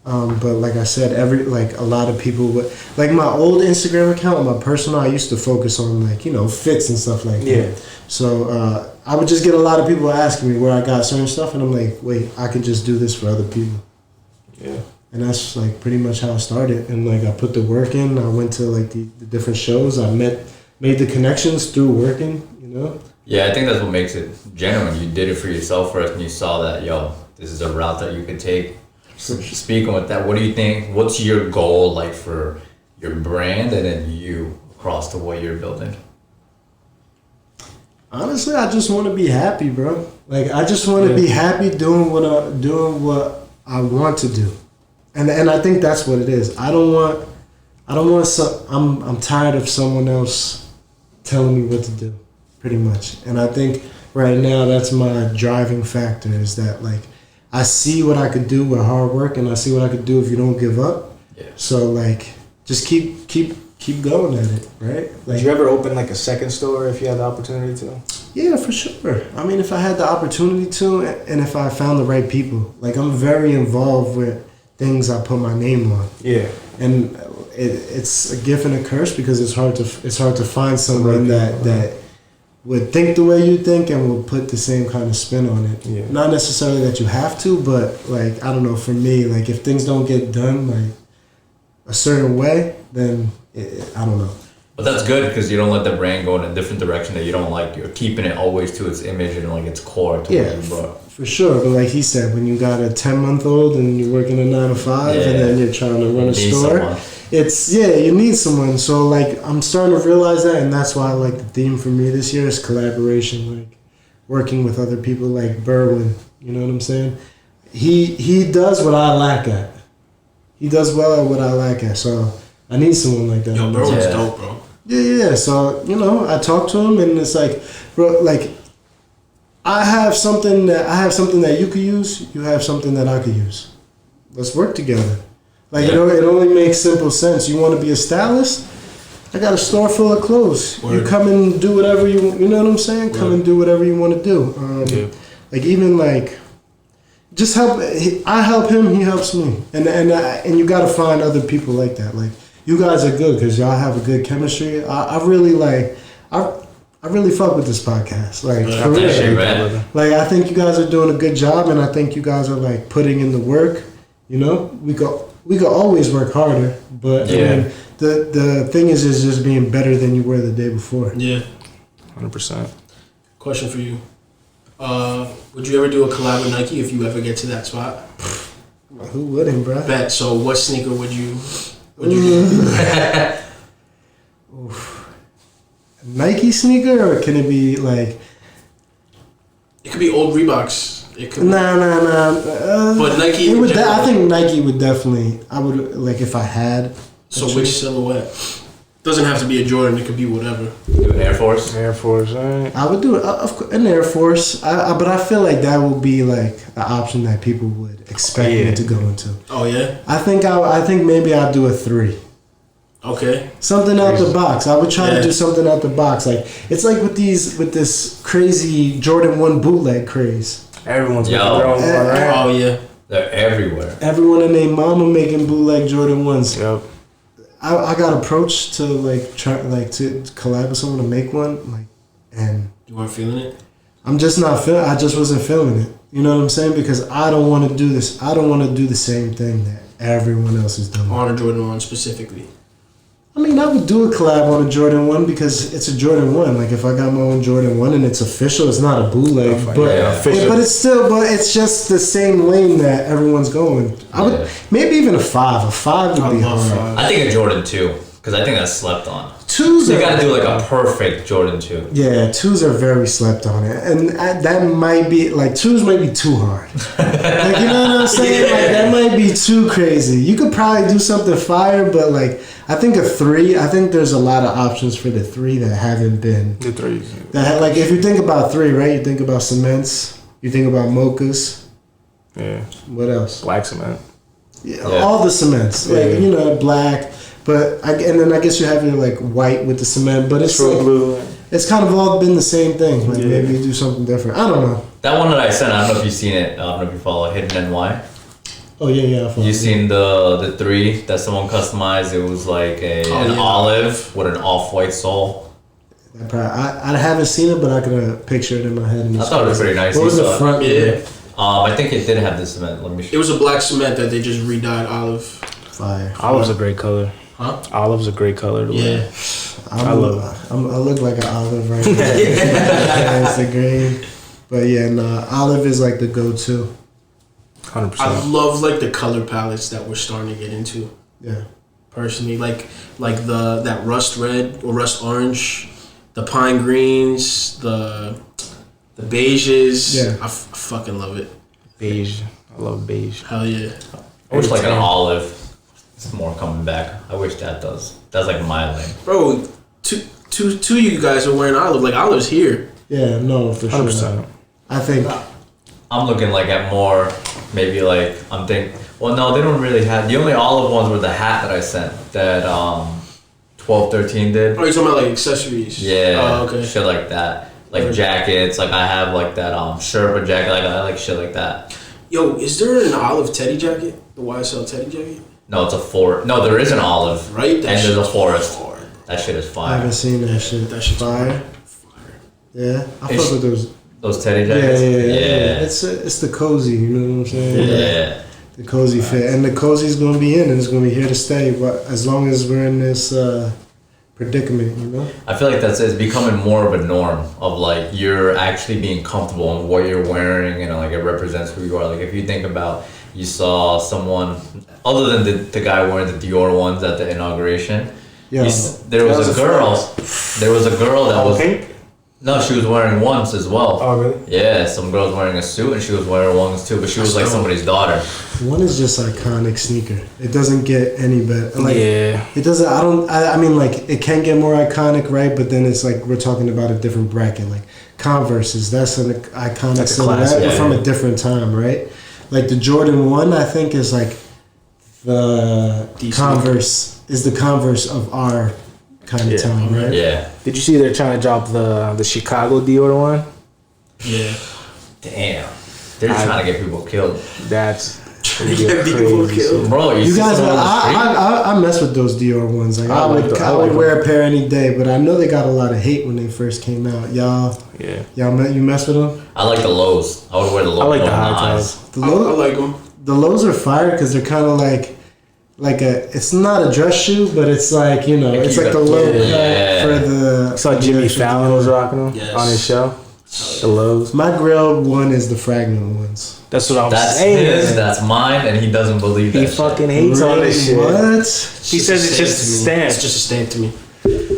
S2: But like I said, a lot of people would like my old Instagram account, my personal. I used to focus on like fits and stuff like that. So I would just get a lot of people asking me where I got certain stuff, and I'm like, wait, I could just do this for other people. Yeah. And that's like pretty much how I started. And like I put the work in. I went to like the different shows. I made the connections through working.
S1: Yeah, I think that's what makes it genuine. You did it for yourself first, and you saw that this is a route that you could take. So speaking with that, what do you think? What's your goal like for your brand and then you across to what you're building?
S2: Honestly, I just want to be happy, bro. Like I just want to be happy doing what I want to do, and I think that's what it is. I'm tired of someone else telling me what to do, pretty much. And I think right now that's my driving factor is that like. I see what I could do with hard work, and I see what I could do if you don't give up. Yeah. So like, just keep going at it, right? Like,
S4: would you ever open like a second store if you had the opportunity to?
S2: Yeah, for sure. I mean, if I had the opportunity to, and if I found the right people, like I'm very involved with things I put my name on. Yeah. And it's a gift and a curse because it's hard to find someone that would think the way you think and will put the same kind of spin on it. Yeah. Not necessarily that you have to, but like, I don't know, for me, like if things don't get done like a certain way, then I don't know.
S1: But that's good because you don't let the brand go in a different direction that you don't like. You're keeping it always to its image and like its core to what you brought.
S2: For sure. But like he said, when you got a 10-month-old and you're working a 9 to 5 and then you're trying to run a store, you need someone. So like I'm starting to realize that, and that's why like the theme for me this year is collaboration, like working with other people like Berwin. You know what I'm saying? He does what I lack at. He does well at what I lack at. So I need someone like that.
S3: Yo, Berwin's dope, bro.
S2: Yeah. So, I talk to him and it's like, bro, like I have something that you could use, you have something that I could use. Let's work together. Like, it only makes simple sense. You want to be a stylist? I got a store full of clothes. Word. You come and do whatever you know what I'm saying? Come and do whatever you want to do. Like even like just help. I help him, he helps me. And you got to find other people like that. Like you guys are good because y'all have a good chemistry. I really fuck with this podcast. Like, for real. Like, I think you guys are doing a good job, and I think you guys are like putting in the work. We could always work harder, but I mean, the thing is just being better than you were the day before.
S3: Yeah,
S4: 100%.
S3: Question for you: would you ever do a collab with Nike if you ever get to that spot?
S2: Who wouldn't, bro?
S3: Bet. So, what sneaker would you do?
S2: Nike sneaker, or can it be like?
S3: It could be old Reeboks. It could
S2: Nah.
S3: But Nike.
S2: I think Nike would definitely. I would like if I had.
S3: So which silhouette? Doesn't have to be a Jordan. It could be whatever.
S1: Do an Air Force.
S4: Air Force, right?
S2: I would do it. Of course, an Air Force. But I feel like that would be like the option that people would expect me to go into.
S3: Oh yeah.
S2: I think maybe I'll do a 3.
S3: Okay.
S2: Something out the box. I would try to do something out the box. Like it's like with this crazy Jordan 1 bootleg craze.
S4: Everyone's making their own one, right?
S3: Oh yeah.
S1: They're everywhere.
S2: Everyone and their mama making bootleg Jordan 1s.
S4: Yep.
S2: I got approached to to collab with someone to make one, and
S3: you weren't feeling it.
S2: I'm just not feeling. I just wasn't feeling it. You know what I'm saying? Because I don't want to do this. I don't want to do the same thing that everyone else is doing.
S3: On a Jordan 1 specifically.
S2: I mean, I would do a collab on a Jordan 1 because it's a Jordan 1. Like, if I got my own Jordan 1 and it's official, it's not a bootleg. But it's just the same lane that everyone's going. I would maybe even a 5. A 5 would be hard.
S1: I think a Jordan 2 because I think that's slept on.
S2: 2s
S1: you gotta do like a perfect Jordan 2.
S2: Yeah, 2s are very slept on it, and that might be like 2s might be too hard. Like, you know what I'm saying? Like that might be too crazy. You could probably do something fire, but like I think a 3. I think there's a lot of options for the 3 that haven't been.
S4: The 3s.
S2: That like if you think about 3, right? You think about cements. You think about mochas.
S4: Yeah.
S2: What else?
S4: Black cement.
S2: Yeah. All the cements. Like black. and then I guess you have your like white with the cement, but it's like,
S4: blue.
S2: it's kind of all been the same thing. Like maybe you do something different. I don't know.
S1: That one that I sent, I don't know if you've seen it. I don't know if you follow Hidden NY.
S2: Oh yeah.
S1: You seen the 3 that someone customized? It was like an olive with an off-white sole.
S2: I haven't seen it, but I can picture it in my head.
S1: I thought it was pretty nice.
S2: What was the front?
S3: Yeah.
S1: I think it did have the cement. Let me show.
S3: It was a black cement that they just redyed olive.
S2: Fire.
S4: Olive's a great color.
S3: Huh?
S4: Olive's a great color to wear.
S2: I love it. I look like an olive right now. It's the green. But yeah, olive is like the go-to.
S4: 100%.
S3: I love like the color palettes that we're starting to get into.
S2: Yeah.
S3: Personally, like that rust red or rust orange, the pine greens, the beiges.
S2: Yeah.
S3: I fucking love it.
S4: Beige. I love beige.
S3: Hell yeah.
S1: I wish like an olive. It's more coming back. I wish that does. That's like my lane.
S3: Bro, two of you guys are wearing olive. Like olive's here.
S2: Yeah, no, for sure.
S4: 100%.
S2: I think
S1: I'm looking like at more, maybe like, I'm thinking, well, no, they don't really have, the only olive ones were the hat that I sent that 1213 did.
S3: Oh, you're talking about like accessories?
S1: Yeah,
S3: Oh, okay.
S1: shit like that. Like jackets, like I have like that Sherpa jacket, like I like shit like that.
S3: Yo, is there an olive teddy jacket? The YSL teddy jacket?
S1: No, it's a forest. No, there is an olive.
S3: Right? That
S1: and there's a
S3: shit's
S1: forest.
S3: hard, bro.
S1: That shit is
S2: I
S1: fire.
S2: haven't seen that shit.
S3: That shit's
S2: fire. Yeah, I fuck with those.
S1: Those teddy
S2: Yeah,
S1: jackets?
S2: yeah. It's the cozy, you know what I'm saying?
S1: Yeah.
S2: The cozy fit, and the cozy's gonna be in, and it's gonna be here to stay. But as long as we're in this predicament, you know.
S1: I feel like it's becoming more of a norm of like you're actually being comfortable in what you're wearing and like it represents who you are. Like if you think about, you saw someone other than the guy wearing the Dior ones at the inauguration.
S2: Yeah,
S1: There was a girl that was
S4: pink?
S1: no, she was wearing ones as well.
S4: Oh really?
S1: Yeah, some girl's wearing a suit and she was wearing ones too, but she was like somebody's daughter.
S2: one is just iconic sneaker. It doesn't get any better. Like,
S4: Yeah.
S2: It doesn't. I mean, like it can get more iconic, right? But then it's like we're talking about a different bracket. Like Converse's, that's an iconic
S4: That's a
S2: silhouette,
S4: classic,
S2: but
S1: yeah.
S2: from a different time, right? Like the Jordan 1, I think is like the
S3: Decent.
S2: Converse is the Converse of our kind of time, right?
S1: Yeah.
S4: Did you see they're trying to drop the Chicago Dior one?
S3: Yeah.
S1: Damn. They're just trying to get people killed.
S4: That's
S3: Get people killed.
S1: Bro,
S2: You
S1: see
S2: guys,
S1: someone on the street?
S2: I mess with those Dior ones. Like I would wear a pair any day, but I know they got a lot of hate when they first came out. You mess with them?
S1: I like the lows. I would wear the lows.
S4: I like the
S1: on
S4: high
S1: my
S4: tops.
S1: eyes.
S2: The
S3: I
S2: lows,
S3: like them.
S2: the lows are fire because they're kind of like a. It's not a dress shoe, but it's like you know,
S1: Like
S2: it's
S1: you
S2: like the
S1: got-
S2: low
S1: yeah.
S2: cut for the.
S4: I saw Jimmy Fallon was rocking them
S3: Yes.
S4: on his show. The lows.
S2: My grill one is the fragment ones.
S4: That's what I'm
S1: That's
S4: saying.
S1: his, that's mine, and he doesn't believe that
S4: He
S1: shit.
S4: fucking hates on this shit.
S2: What?
S4: He says it's just a stamp.
S3: It's just a stamp to me.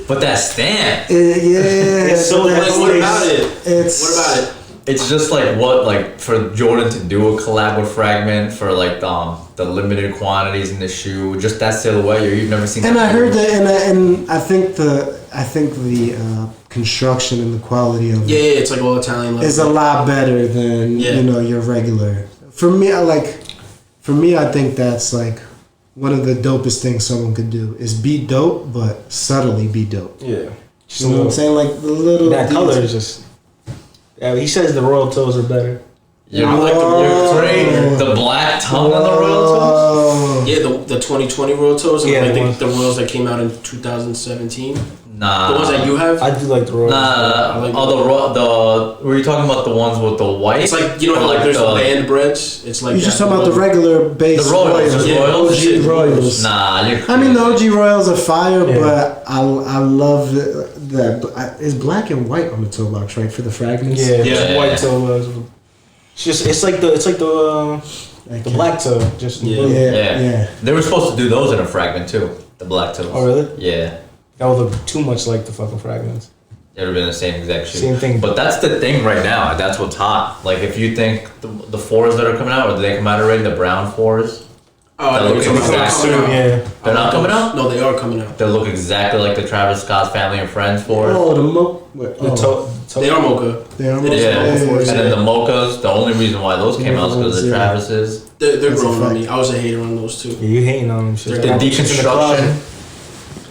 S1: But that stamp,
S2: Yeah.
S4: It's so
S2: but that's-
S3: Like, what about it?
S2: It's
S3: What about it?
S1: it's just like what, like for Jordan to do a collab with Fragment for like the limited quantities in the shoe, just that silhouette, you've never seen.
S2: And
S1: that
S2: I heard
S1: shoe.
S2: that, and I think the construction and the quality of
S3: Yeah,
S2: it
S3: it's like all Italian leather.
S2: is a lot better than
S3: Yeah.
S2: you know your regular. For me, I think that's like one of the dopest things someone could do is be dope, but subtly be dope.
S4: Yeah.
S2: You know what I'm saying? Like the little
S4: That color
S2: details.
S4: is just. Yeah, he says the royal toes are better.
S1: Yeah,
S3: I like
S1: the black tongue on the royal
S2: Oh.
S3: Yeah, the 2020 Royal Toes and
S4: Yeah,
S3: like
S4: the ones-
S3: the Royals that came out in 2017.
S1: toes. Nah.
S3: The ones that you have.
S4: I do like the royal.
S1: Nah.
S3: I like
S1: Were you talking about the ones with the white?
S3: It's like, you know
S1: Or
S3: how like there's the
S1: the
S3: band breads? It's like
S2: You're just
S3: that,
S2: talking about the
S3: one.
S2: regular base
S1: The Royals,
S2: Royals.
S1: the
S3: Yeah,
S1: Royals?
S2: OG Royals.
S1: Nah, you're
S2: I mean, the OG Royals are fire,
S4: Yeah.
S2: but I love that. It's black and white on the toe box, right? For the fragments.
S4: Yeah,
S3: Yeah.
S4: just white toe. It's like the black toe. Just
S3: Yeah.
S4: blue.
S2: Yeah.
S1: They were supposed to do those in a Fragment too. The black toes.
S4: Oh really?
S1: Yeah.
S4: That would look too much like the fucking fragments.
S1: It would have been the same exact shoe.
S4: Same thing.
S1: But that's the thing right now. That's what's hot. Like if you think the fours that are coming out, or did they come out already? The brown fours?
S3: Oh,
S1: That
S3: I
S1: looks
S3: think it's
S1: exactly-
S3: coming out.
S4: Yeah.
S1: They're not coming out?
S3: No, they are coming out.
S1: They look exactly like the Travis Scott's Family and Friends fours.
S2: Oh, the
S4: The toe.
S3: They are mocha.
S2: They are
S3: It is
S1: Yeah.
S3: mocha
S1: And
S3: fours.
S1: then the mochas, the only reason why those came out is because of the
S2: Yeah.
S1: Travis's.
S3: They're
S2: That's a
S3: growing on
S2: fact.
S3: me. I was a hater on those too.
S4: Yeah, you hating on them shit.
S3: The
S1: The deconstruction.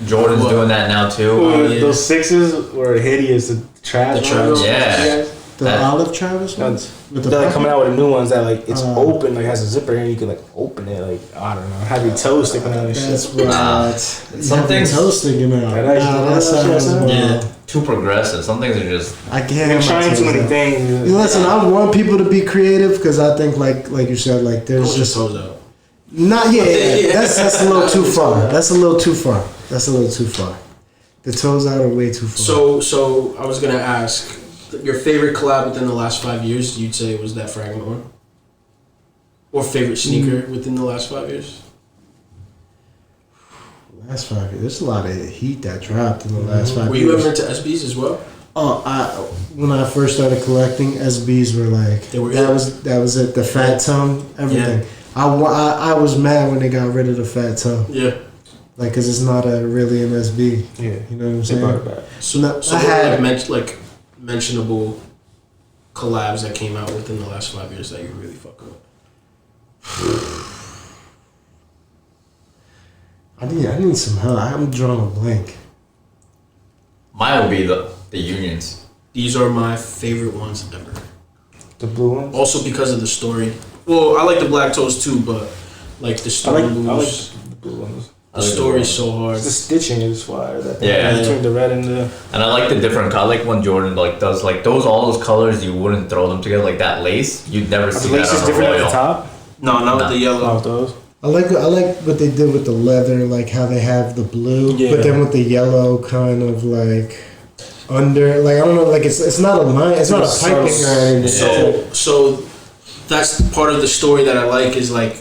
S1: Jordan's doing that now too.
S4: Those sixes were hideous. The Travis.
S1: Yeah.
S2: The olive Travis ones?
S4: They're like coming out with the new ones that like it's open, like has a zipper here and you can like open it, like I don't know, have your toes sticking out and shit.
S2: That's right.
S1: Some things
S2: toes sticking out. That sounds
S1: too progressive. Some things are just.
S2: I can't.
S4: You're trying too many things.
S2: Listen, I want people to be creative because I think like you said, like there's just
S3: toes out.
S2: Not yeah. That's a little too far. That's a little too far. The toes out are way too far.
S3: So I was gonna ask. Your favorite collab within the last 5 years, you'd say was that Fragment one? Or favorite sneaker within the last 5 years?
S2: Last 5 years, there's a lot of heat that dropped in the last 5 years.
S3: Were you ever into SBs as well?
S2: Oh, when I first started collecting, SBs were like that was it. The fat tongue, everything. Yeah. I was mad when they got rid of the fat tongue.
S3: Yeah.
S2: Like, cause it's not really an SB.
S4: Yeah.
S2: You know what I'm saying?
S3: So I had mentionable collabs that came out within the last 5 years that you really fuck with?
S2: I need some help. I'm drawing a blank.
S1: Mine would be the Unions.
S3: These are my favorite ones ever.
S4: The blue ones?
S3: Also because of the story. Well, I like the black toes too, but like the story
S4: I like the blue ones.
S3: The story's so hard.
S4: The stitching is fire.
S1: Yeah.
S4: Between the red and the.
S1: And I like the different color. I like when Jordan like does like all those colors. You wouldn't throw them together like that lace. You'd never see that on a
S4: different
S1: Royal.
S4: at the top.
S3: No, not with the yellow.
S4: Those.
S2: I like what they did with the leather, like how they have the blue,
S3: Yeah.
S2: but then with the yellow kind of like under, like I don't know, like it's not a line, it's not a piping or anything.
S3: So that's part of the story that I like is like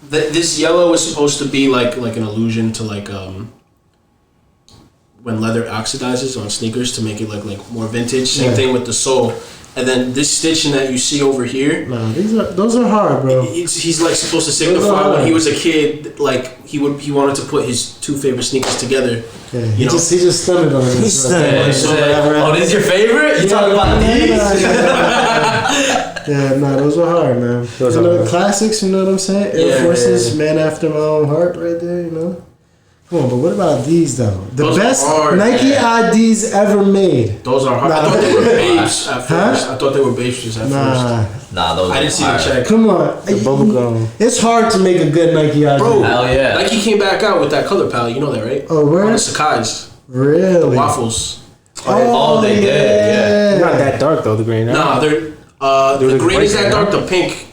S3: this yellow is supposed to be like an allusion to like when leather oxidizes on sneakers to make it look like more vintage. Same thing with the sole. And then this stitching that you see over here.
S2: Nah, those are hard, bro.
S3: He's like supposed to signify when he was a kid, like he wanted to put his two favorite sneakers together.
S2: Yeah, he just stunned on it.
S3: He's stunned.
S1: Oh, this is your favorite? You talking about these?
S2: Yeah, no, those are hard, man. Those are the classics, you know what I'm saying? Air Forces, man after my own heart, right there, you know. Come on, but what about these though? Those best hard, Nike IDs ever made.
S3: Those are hard. I thought they were babes at first. I thought they were babes at first.
S1: Nah, those.
S3: I didn't see the check.
S2: Come on,
S4: the bubblegum.
S2: It's hard to make a good Nike ID.
S3: Bro,
S1: hell yeah.
S3: Nike came back out with that color palette. You know that, right?
S2: Oh, where?
S3: On the Sakai's.
S2: Really?
S3: The waffles.
S1: Oh, they did. Yeah.
S4: Not that dark though. The green.
S3: Nah, the green is that dark. The pink.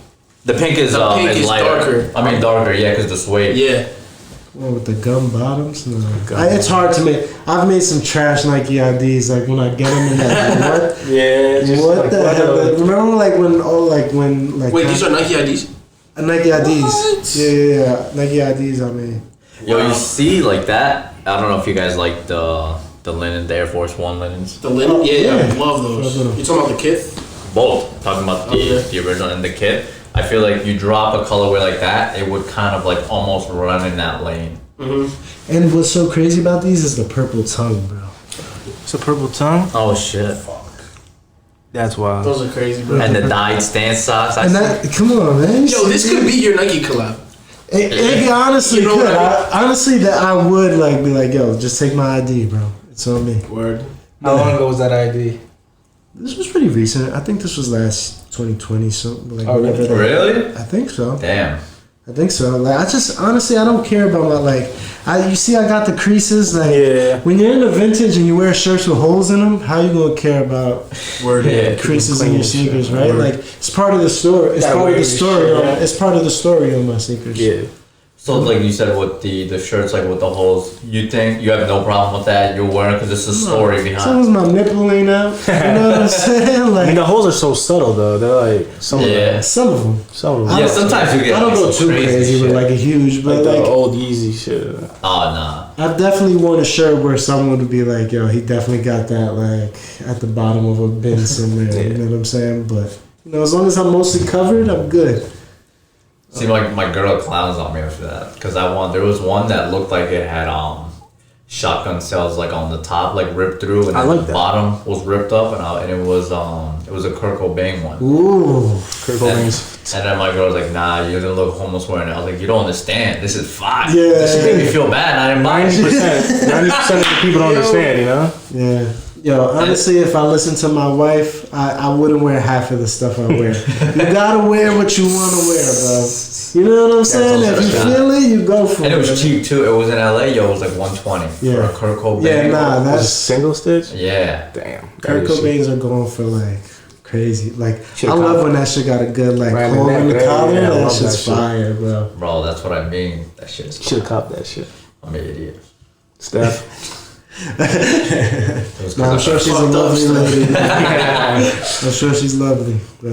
S1: The pink is lighter.
S3: Darker.
S1: I mean darker, yeah, because the suede.
S3: Yeah.
S2: Well, with the gum bottoms, no. It's hard to make. I've made some trash Nike IDs. Like when I get them in that, what?
S4: Yeah. Just
S2: what
S4: like,
S2: the hell? Like, remember, when
S3: Wait, these are Nike IDs.
S2: Nike IDs.
S3: What?
S2: Yeah. Nike IDs. I mean.
S1: Yo, you see like that? I don't know if you guys like the linen, the Air Force One linens.
S3: The linen. Yeah, I love those.
S2: Love them.
S3: You talking about the kith?
S1: Both. Talking about the original and the kit. I feel like you drop a colorway like that, it would kind of like almost run in that lane.
S3: Mm-hmm.
S2: And what's so crazy about these is the purple tongue, bro.
S4: It's a purple tongue.
S1: Oh shit!
S4: That's wild.
S3: Those are crazy, bro.
S1: And the dyed stance socks.
S2: Come on, man.
S3: Yo, this could be your Nike collab.
S2: It honestly
S3: You know
S2: could.
S3: what I mean?
S2: Honestly, that I would like be like, yo, just take my ID, bro. It's on me.
S3: Word.
S4: How long ago was that ID?
S2: This was pretty recent. I think this was last 2020, something like.
S4: Oh, really?
S1: Really?
S2: I think so.
S1: Damn.
S2: I think so. Like, I just honestly, I don't care about my like. You see, I got the creases. Like,
S4: Yeah.
S2: when you're in the vintage and you wear shirts with holes in them, how you gonna care about creases in your sneakers, right?
S4: Word.
S2: Like, it's part of the story. It's part of the story. It's part of the story on my sneakers.
S4: Yeah.
S1: So like you said with the shirts, like with the holes, you think you have no problem with that? You're wearing because it's a story behind.
S2: As long as my nipple ain't out, you know what I'm saying? Like,
S4: I mean, the holes are so subtle though. They're like some of them.
S2: some of them.
S4: Some of them.
S1: Yeah, sometimes you get.
S2: I don't go too crazy with like a huge, but
S4: like the
S2: like
S4: old Yeezy shit.
S1: Oh nah.
S2: I've definitely worn a shirt where someone would be like, "Yo, he definitely got that like at the bottom of a bin somewhere." You know what I'm saying? But you know, as long as I'm mostly covered, I'm good.
S1: See, my girl clowns on me for that because there was one that looked like it had shotgun cells like on the top, like ripped through, and
S4: I
S1: then
S4: like
S1: the
S4: that.
S1: bottom was ripped up, and it was a Kurt Cobain one.
S2: Ooh.
S4: Kurt Cobain's.
S1: And then my girl was like, "Nah, you're gonna look homeless wearing it." I was like, "You don't understand. This is fire.
S2: Yeah.
S1: This should make me feel bad. I didn't buy it."
S4: 90% of the people don't understand, you know?
S2: Yeah. Yo, honestly, if I listen to my wife, I wouldn't wear half of the stuff I wear. You gotta wear what you want to wear, bro. You know what I'm saying? If you feel it, you go for it.
S1: And it was cheap too. It was in LA, yo. It was like $120 for a Kurt Cobain.
S2: Yeah, nah,
S4: Was it
S2: that's
S4: single stitch?
S1: Yeah.
S4: Damn.
S2: Kurt Cobains are going for like crazy. Like
S4: Should've
S2: I love
S4: cop-
S2: when that shit got a good like
S4: Right in
S2: hole
S4: the
S2: in the
S4: neck,
S2: collar.
S4: yeah, I
S2: that
S4: love
S2: shit's
S4: that shit.
S2: fire, bro.
S1: Bro, that's what I mean. That shit is
S4: Should have copped that shit.
S1: I'm an idiot.
S4: Steph.
S2: Nah, I'm sure she's a lovely lady. I'm sure she's lovely, but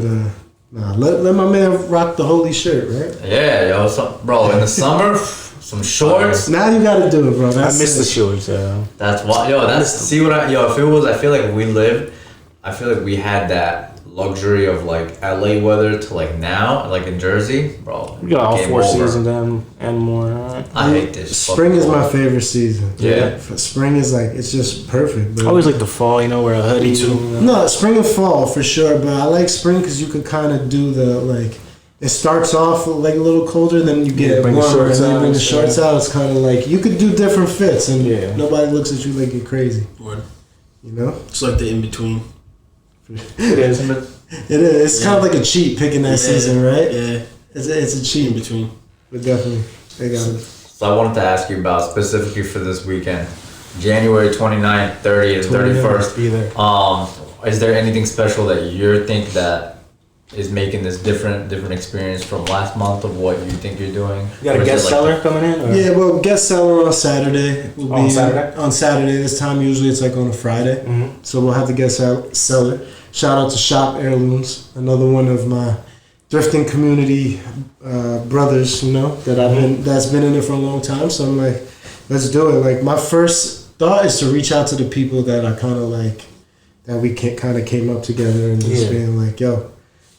S2: nah, let my man rock the holy shirt, right?
S1: Yeah, yo. Bro, in the summer, some shorts.
S2: Now you gotta do it, bro.
S4: I
S2: That's
S4: miss
S2: it.
S4: the shorts, yeah.
S1: That's why, yo. If I feel like we lived, I feel like we had that luxury of like LA weather to like now, like in Jersey, bro.
S4: We got all
S1: game
S4: 4
S1: over.
S4: seasons and more, right?
S1: I hate this.
S2: Spring is my favorite season.
S1: Yeah.
S2: Spring is like it's just perfect. But
S4: I always like the fall, you know, wear a hoodie too.
S2: no, spring and fall for sure. But I like spring because you could kind of do the like. It starts off like a little colder, then you get
S4: bring the
S2: warmer,
S4: shorts
S2: and then you
S4: out,
S2: bring the shorts out. It's kind of like you could do different fits, and
S4: Yeah.
S2: nobody looks at you like you're crazy.
S3: Word.
S2: You know,
S3: It's like the in between.
S4: It is.
S2: it is. It's kind of like a cheat picking that season, right?
S3: Yeah.
S2: It's a
S3: In
S2: cheat,
S3: between.
S2: but definitely they got it.
S1: So I wanted to ask you about specifically for this weekend, January 29th, 30th, 31st.
S4: Be there.
S1: Is there anything special that you think that is making this different experience from last month of what you think you're doing?
S4: You got
S1: Or
S4: a
S1: is
S4: guest
S1: it
S4: seller coming in? Or?
S2: Yeah, well, guest seller on Saturday. Will
S4: On
S2: be
S4: Saturday?
S2: On Saturday. This time usually it's like on a Friday.
S4: Mhm.
S2: So we'll have the guest seller. Shout out to Shop Heirlooms, another one of my thrifting community brothers. You know that's been in it for a long time. So I'm like, let's do it. Like my first thought is to reach out to the people that I kind of like, that we kind of came up together and just being like, yo,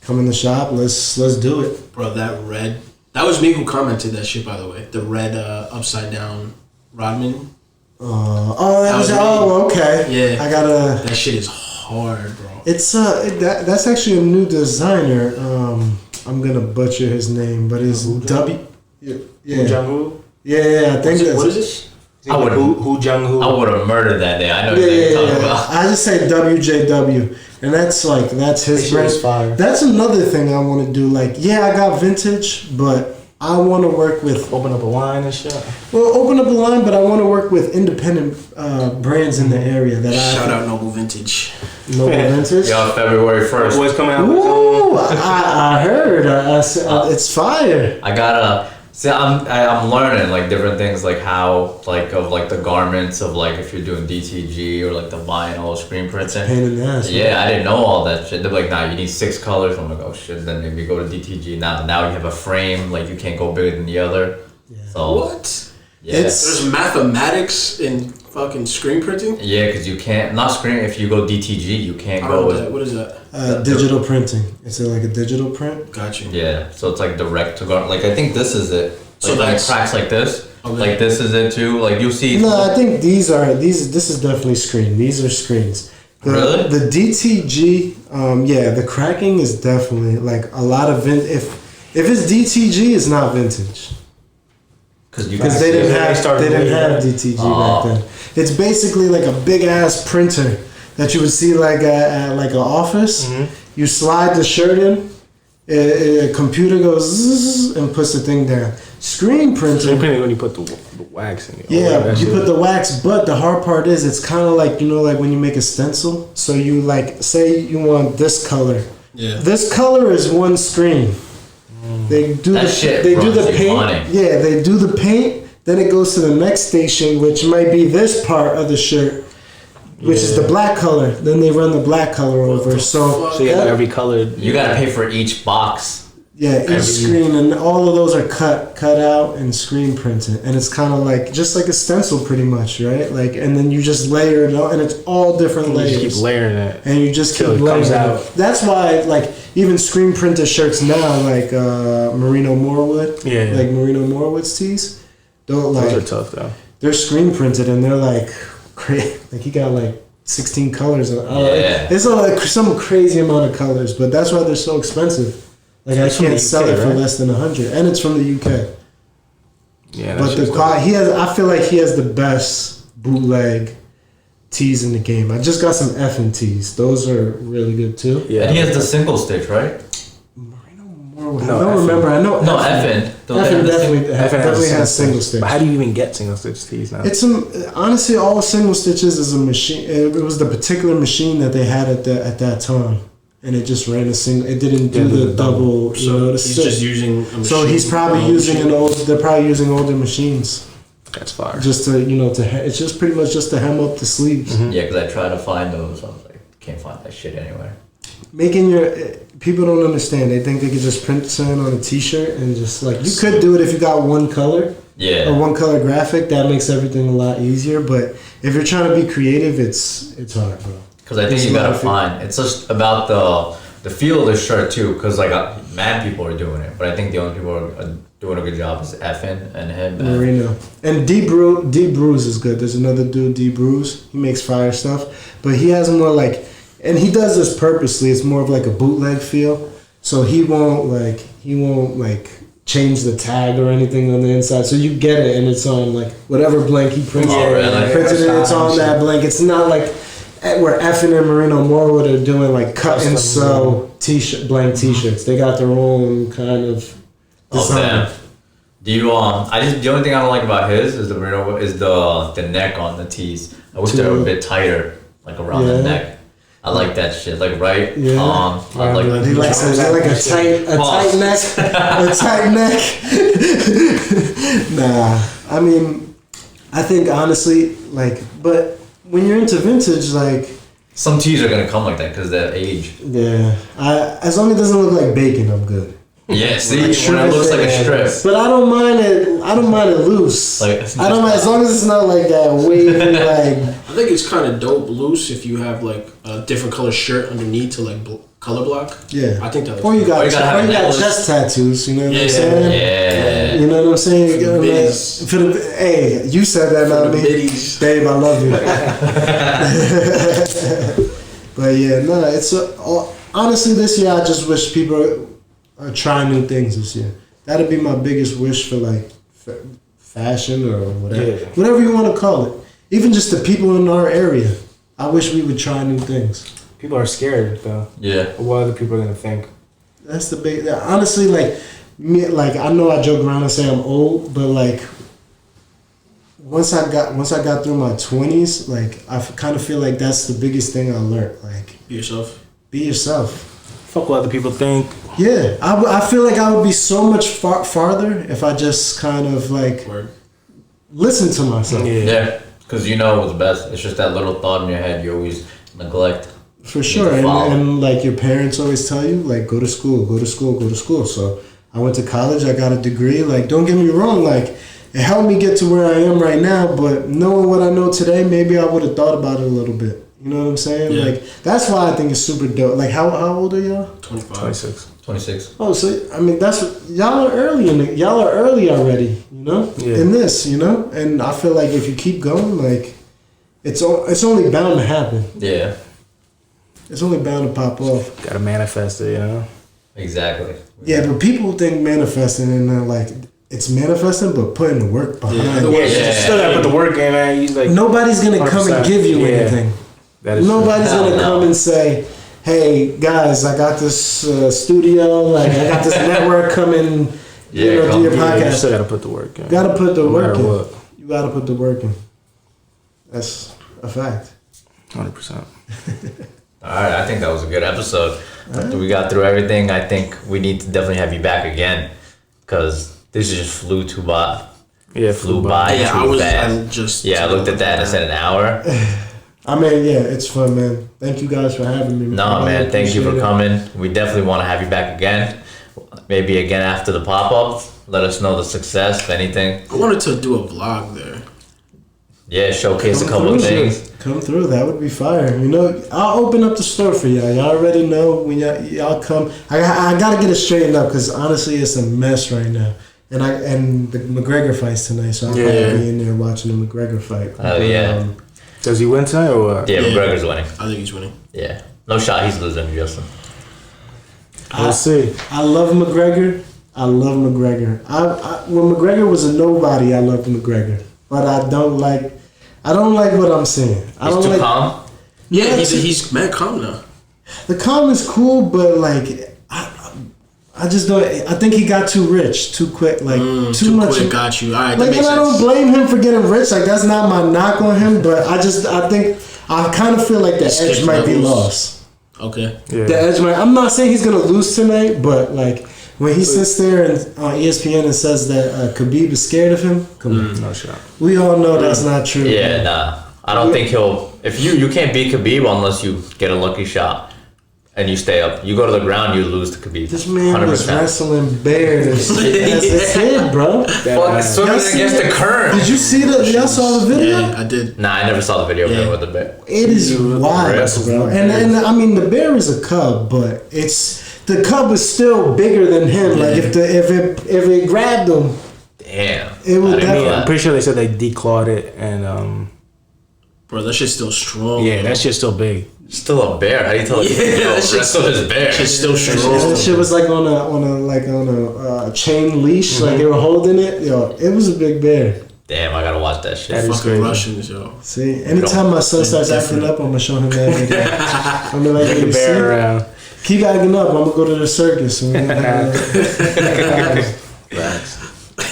S2: come in the shop. Let's do it.
S3: Bro, that red. That was me who commented that shit, by the way. The red upside down Rodman.
S2: Okay.
S3: Yeah.
S2: I gotta.
S3: That shit is hard, bro.
S2: It's that's actually a new designer. I'm gonna butcher his name, but it's W. Yeah,
S4: Hu Jung-Hu?
S2: yeah. I think that's
S3: What is it?
S1: I would
S4: Hu Jung-Hu?
S1: I would have murdered that day. I know what you're talking about.
S2: I just say WJW, and that's his
S4: That shit is
S2: brand.
S4: fire.
S2: That's another thing I want to do. Like, yeah, I got vintage, but I want to work with.
S4: Open up a line and shit.
S2: Well, open up a line, but I want to work with independent brands in the area that
S3: Shout out Noble Vintage.
S2: Noble Vintage.
S1: Yo, February 1st.
S4: Boys coming out with his own.
S2: Ooh, I heard. It's fire.
S1: I gotta see. I'm learning like different things, like how like of like the garments of like if you're doing DTG or like the vinyl screen printing.
S2: Pain in the ass.
S1: Yeah, I didn't know all that shit. They're like, nah, you need 6 colors. I'm like, oh shit. Then maybe go to DTG. Now you have a frame. Like you can't go bigger than the other.
S2: Yeah.
S1: So
S3: What?
S1: yeah,
S3: There's mathematics in fucking screen printing?
S1: yeah, because you can't not screen. If you go DTG, you can't
S3: I
S1: go
S3: don't know
S1: with.
S3: that. What is that?
S2: Digital printing. It's like a digital print.
S3: Gotcha.
S1: Yeah, so it's like direct to garment. Like I think this is it.
S3: So
S1: Like when it
S3: that's-
S1: cracks like this.
S3: Okay.
S1: Like this is it too. Like you'll see.
S2: No, I think this is definitely screen. These are screens.
S1: Really?
S2: The DTG, the cracking is definitely like a lot of if it's DTG, it's not vintage. Because they didn't have DTG back then. It's basically like a big ass printer that you would see like at like an office.
S4: Mm-hmm.
S2: You slide the shirt in, a computer goes zzz, and puts the thing down. Screen printing.
S4: Depending when you put the wax in it.
S2: Yeah, you put the wax, but the hard part is it's kind of like, like when you make a stencil. So you like say you want this color.
S3: Yeah.
S2: This color is one screen. They do
S1: That
S2: the
S1: shit
S2: they do
S1: runs
S2: the
S1: you
S2: paint.
S1: money.
S2: Yeah, they do the paint. Then it goes to the next station, which might be this part of the shirt, which is the black color. Then they run the black color over. So
S4: So you have every color.
S1: You gotta pay for each box.
S2: yeah, each screen, and all of those are cut out and screen printed, and it's kind of like just like a stencil, pretty much, right? Like, and then you just layer it out, and it's all different
S4: You
S2: layers.
S4: just keep layering it.
S2: And you just keep
S4: Till it
S2: layering
S4: comes
S2: it.
S4: out.
S2: That's why, like, even screen printed shirts now, like Merino Moorwood,
S4: Yeah.
S2: like Merino Moorwood's tees, don't
S4: Those are
S2: like
S4: tough though.
S2: they're screen printed and they're like crazy. Like he got like 16 colors. It's like some crazy amount of colors, but that's why they're so expensive. Like I can't sell it for less than 100, and it's from the UK.
S4: Yeah,
S2: but the quality, I feel like he has the best bootleg tees in the game. I just got some effing tees. Those are really good too.
S1: Yeah, and he has the single stitch, right?
S2: I don't remember. I know.
S1: No, Effin.
S2: Effin definitely has single stitch.
S4: But how do you even get single stitch tees now?
S2: It's honestly all single stitches is a machine. It was the particular machine that they had at that time, and it just ran a single. It didn't do the double.
S3: So he's just using a machine.
S2: So he's probably using They're probably using older machines.
S4: That's fire.
S2: Just to it's just pretty much just to hem up the sleeves.
S1: Mm-hmm. Yeah, because I tried to find those. I was like, can't find that shit anywhere.
S2: People don't understand. They think they could just print something on a T-shirt and just like you could do it if you got one color, or one color graphic. That makes everything a lot easier. But if you're trying to be creative, it's hard, bro.
S1: Because I think you gotta find. It's just about the feel of the shirt too. Because like mad people are doing it, but I think the only people who are doing a good job is Effin and him.
S2: Marino and D Bruce is good. There's another dude, D Bruce. He makes fire stuff, but he has more like. And he does this purposely. It's more of like a bootleg feel. So he won't change the tag or anything on the inside. So you get it and it's on like whatever blank he printed. Printed it, it's on that blank. It's not like where Effin and Marino Morwood are doing like cut and sew blank T-shirts. They got their own kind of design.
S1: Do you the only thing I don't like about his is the neck on the tees. I wish they were a bit tighter, like around the neck. I like that shit, like
S2: Yeah.
S1: I like
S2: he likes like a tight neck, a tight neck. Nah, I mean, I think honestly, like, but when you're into vintage, like,
S1: some tees are gonna come like that because they're age.
S2: Yeah, as long as it doesn't look like bacon, I'm good.
S1: Yeah, see, when it looks like a strip.
S2: But I don't mind it loose.
S1: Like,
S2: I don't mind as long as it's not like that wavy like.
S3: I think it's kind of dope loose if you have like a different color shirt underneath to like color block.
S2: Yeah,
S3: I think that.
S2: Or you got chest tattoos. You know what I'm saying?
S1: Yeah.
S2: You know what I'm saying? Hey, you said that, not me. Dave, I love you. But yeah, no, it's honestly this year I just wish people are trying new things this year. That'd be my biggest wish for like fashion or whatever, whatever you want to call it. Even just the people in our area. I wish we would try new things.
S4: People are scared though.
S1: Yeah.
S4: What other people are gonna think?
S2: That's the big. Honestly, like me, like I know I joke around and say I'm old, but like once I got through my 20s, like I kind of feel like that's the biggest thing I learned. Like
S3: be yourself.
S2: Be yourself.
S4: Fuck what other people think.
S2: Yeah, I feel like I would be so much farther if I just kind of like listen to myself.
S1: Yeah, because you know what's best. It's just that little thought in your head you always neglect.
S2: For sure, and like your parents always tell you, like go to school, go to school, go to school. So I went to college, I got a degree. Like don't get me wrong, like it helped me get to where I am right now. But knowing what I know today, maybe I would have thought about it a little bit. You know what I'm saying? Yeah. Like that's why I think it's super dope. Like how old are y'all?
S3: 25.
S1: 26.
S2: Oh, so I mean y'all are early y'all are early already. You know, in this, you know, and I feel like if you keep going, like it's only bound to happen.
S1: Yeah.
S2: It's only bound to pop off.
S4: Gotta manifest it, you know?
S1: Exactly.
S2: Yeah, but people think manifesting and they're like, it's manifesting, but putting the work behind it.
S4: Yeah. Still gotta put the work in, man. You like
S2: nobody's gonna 100%. Come and give you anything. Nobody's gonna come and say, hey, guys, I got this studio, like I got this network coming, do your podcast.
S4: You still gotta put the work in.
S2: Gotta put the work in. What. You gotta put the work in. That's a fact.
S4: 100%.
S1: All right, I think that was a good episode. After we got through everything, I think we need to definitely have you back again because this just flew too by.
S4: Yeah,
S1: flew by too fast. I looked at that and I said an hour.
S2: I mean, yeah, it's fun, man. Thank you guys for having me.
S1: No, man, thank you for coming. We definitely want to have you back again. Maybe again after the pop-up. Let us know the success, if anything.
S3: I wanted to do a vlog there.
S1: Yeah, showcase a couple of things.
S2: Come through, that would be fire. You know, I'll open up the store for y'all. Y'all already know when y'all come. I gotta get it straightened up because honestly, it's a mess right now. and the McGregor fight's tonight, so I'll probably be in there watching the McGregor fight.
S1: Oh yeah.
S4: Does he win tonight or what?
S1: Yeah, McGregor's winning.
S3: I think he's winning.
S1: Yeah. No shot he's losing to Justin.
S4: We'll see.
S2: I love McGregor. When McGregor was a nobody, I loved McGregor. But I don't like what I'm seeing.
S1: He's too calm?
S3: Yeah, he's mad calm now.
S2: The calm is cool, but like I just don't. I think he got too rich, too quick, like too much.
S3: Quick, got you. All right,
S2: like,
S3: that makes
S2: and I don't blame him for getting rich. Like that's not my knock on him, but I think I kind of feel like the edge might be lost.
S3: Okay.
S4: Yeah.
S2: The edge might. I'm not saying he's gonna lose tonight, but like when he sits there and on ESPN and says that Khabib is scared of him, come on,
S4: No shot.
S2: we all know that's not true.
S1: Yeah, nah. I don't think he'll. If you can't beat Khabib unless you get a lucky shot. And you stay up. You go to the ground, you lose to Khabib.
S2: This man
S1: 100%.
S2: was wrestling bears as a kid, bro.
S1: Swimming against the current.
S2: Did you see that? Y'all saw the video?
S3: Yeah, I did.
S1: Nah, I never saw the video of him with the bear.
S2: It is wild, bro. And I mean, the bear is a cub, but the cub is still bigger than him. Like if it grabbed him,
S1: Damn.
S2: it would definitely.
S4: I'm pretty sure they said they declawed it and
S3: Bro, that shit's still strong.
S4: yeah,
S3: bro.
S4: that shit's still big.
S1: Still a bear. How do you tell a kid, yo, wrestle this bear?
S3: Shit's still strong.
S2: That shit was like on a chain leash, like they were holding it. Yo, it was a big bear.
S1: Damn, I gotta watch that shit.
S4: That is
S3: Fucking
S4: crazy.
S3: Russians, yo.
S2: See, anytime my son starts acting up, I'm gonna show him that video. I'm gonna like,
S4: Take the
S2: you
S4: bear
S2: see?
S4: around.
S2: Keep acting up. I'm gonna go to the circus.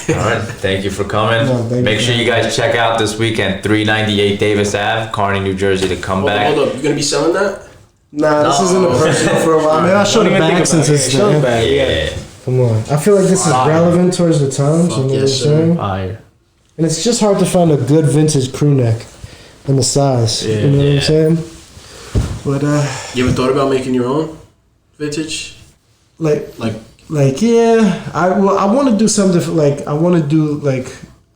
S1: All right, thank you for coming.
S2: No, thank
S1: Make
S2: you.
S1: sure you guys check out this weekend 398 Davis Ave, Kearny, New Jersey, to come back.
S3: Hold up, you gonna be selling that?
S2: Nah, this isn't a personal for a while. Man, I'll show the back since it's
S4: Show the
S2: there.
S4: back.
S1: Yeah.
S2: Come on. I feel like this is relevant towards the times. You know what I'm
S3: yes, sir.
S2: saying?
S4: Fire.
S2: And it's just hard to find a good vintage crew neck and the size.
S4: Yeah,
S2: you know what
S1: yeah.
S2: I'm saying? But
S3: You ever thought about making your own vintage?
S2: like
S3: Like,
S2: I want to do something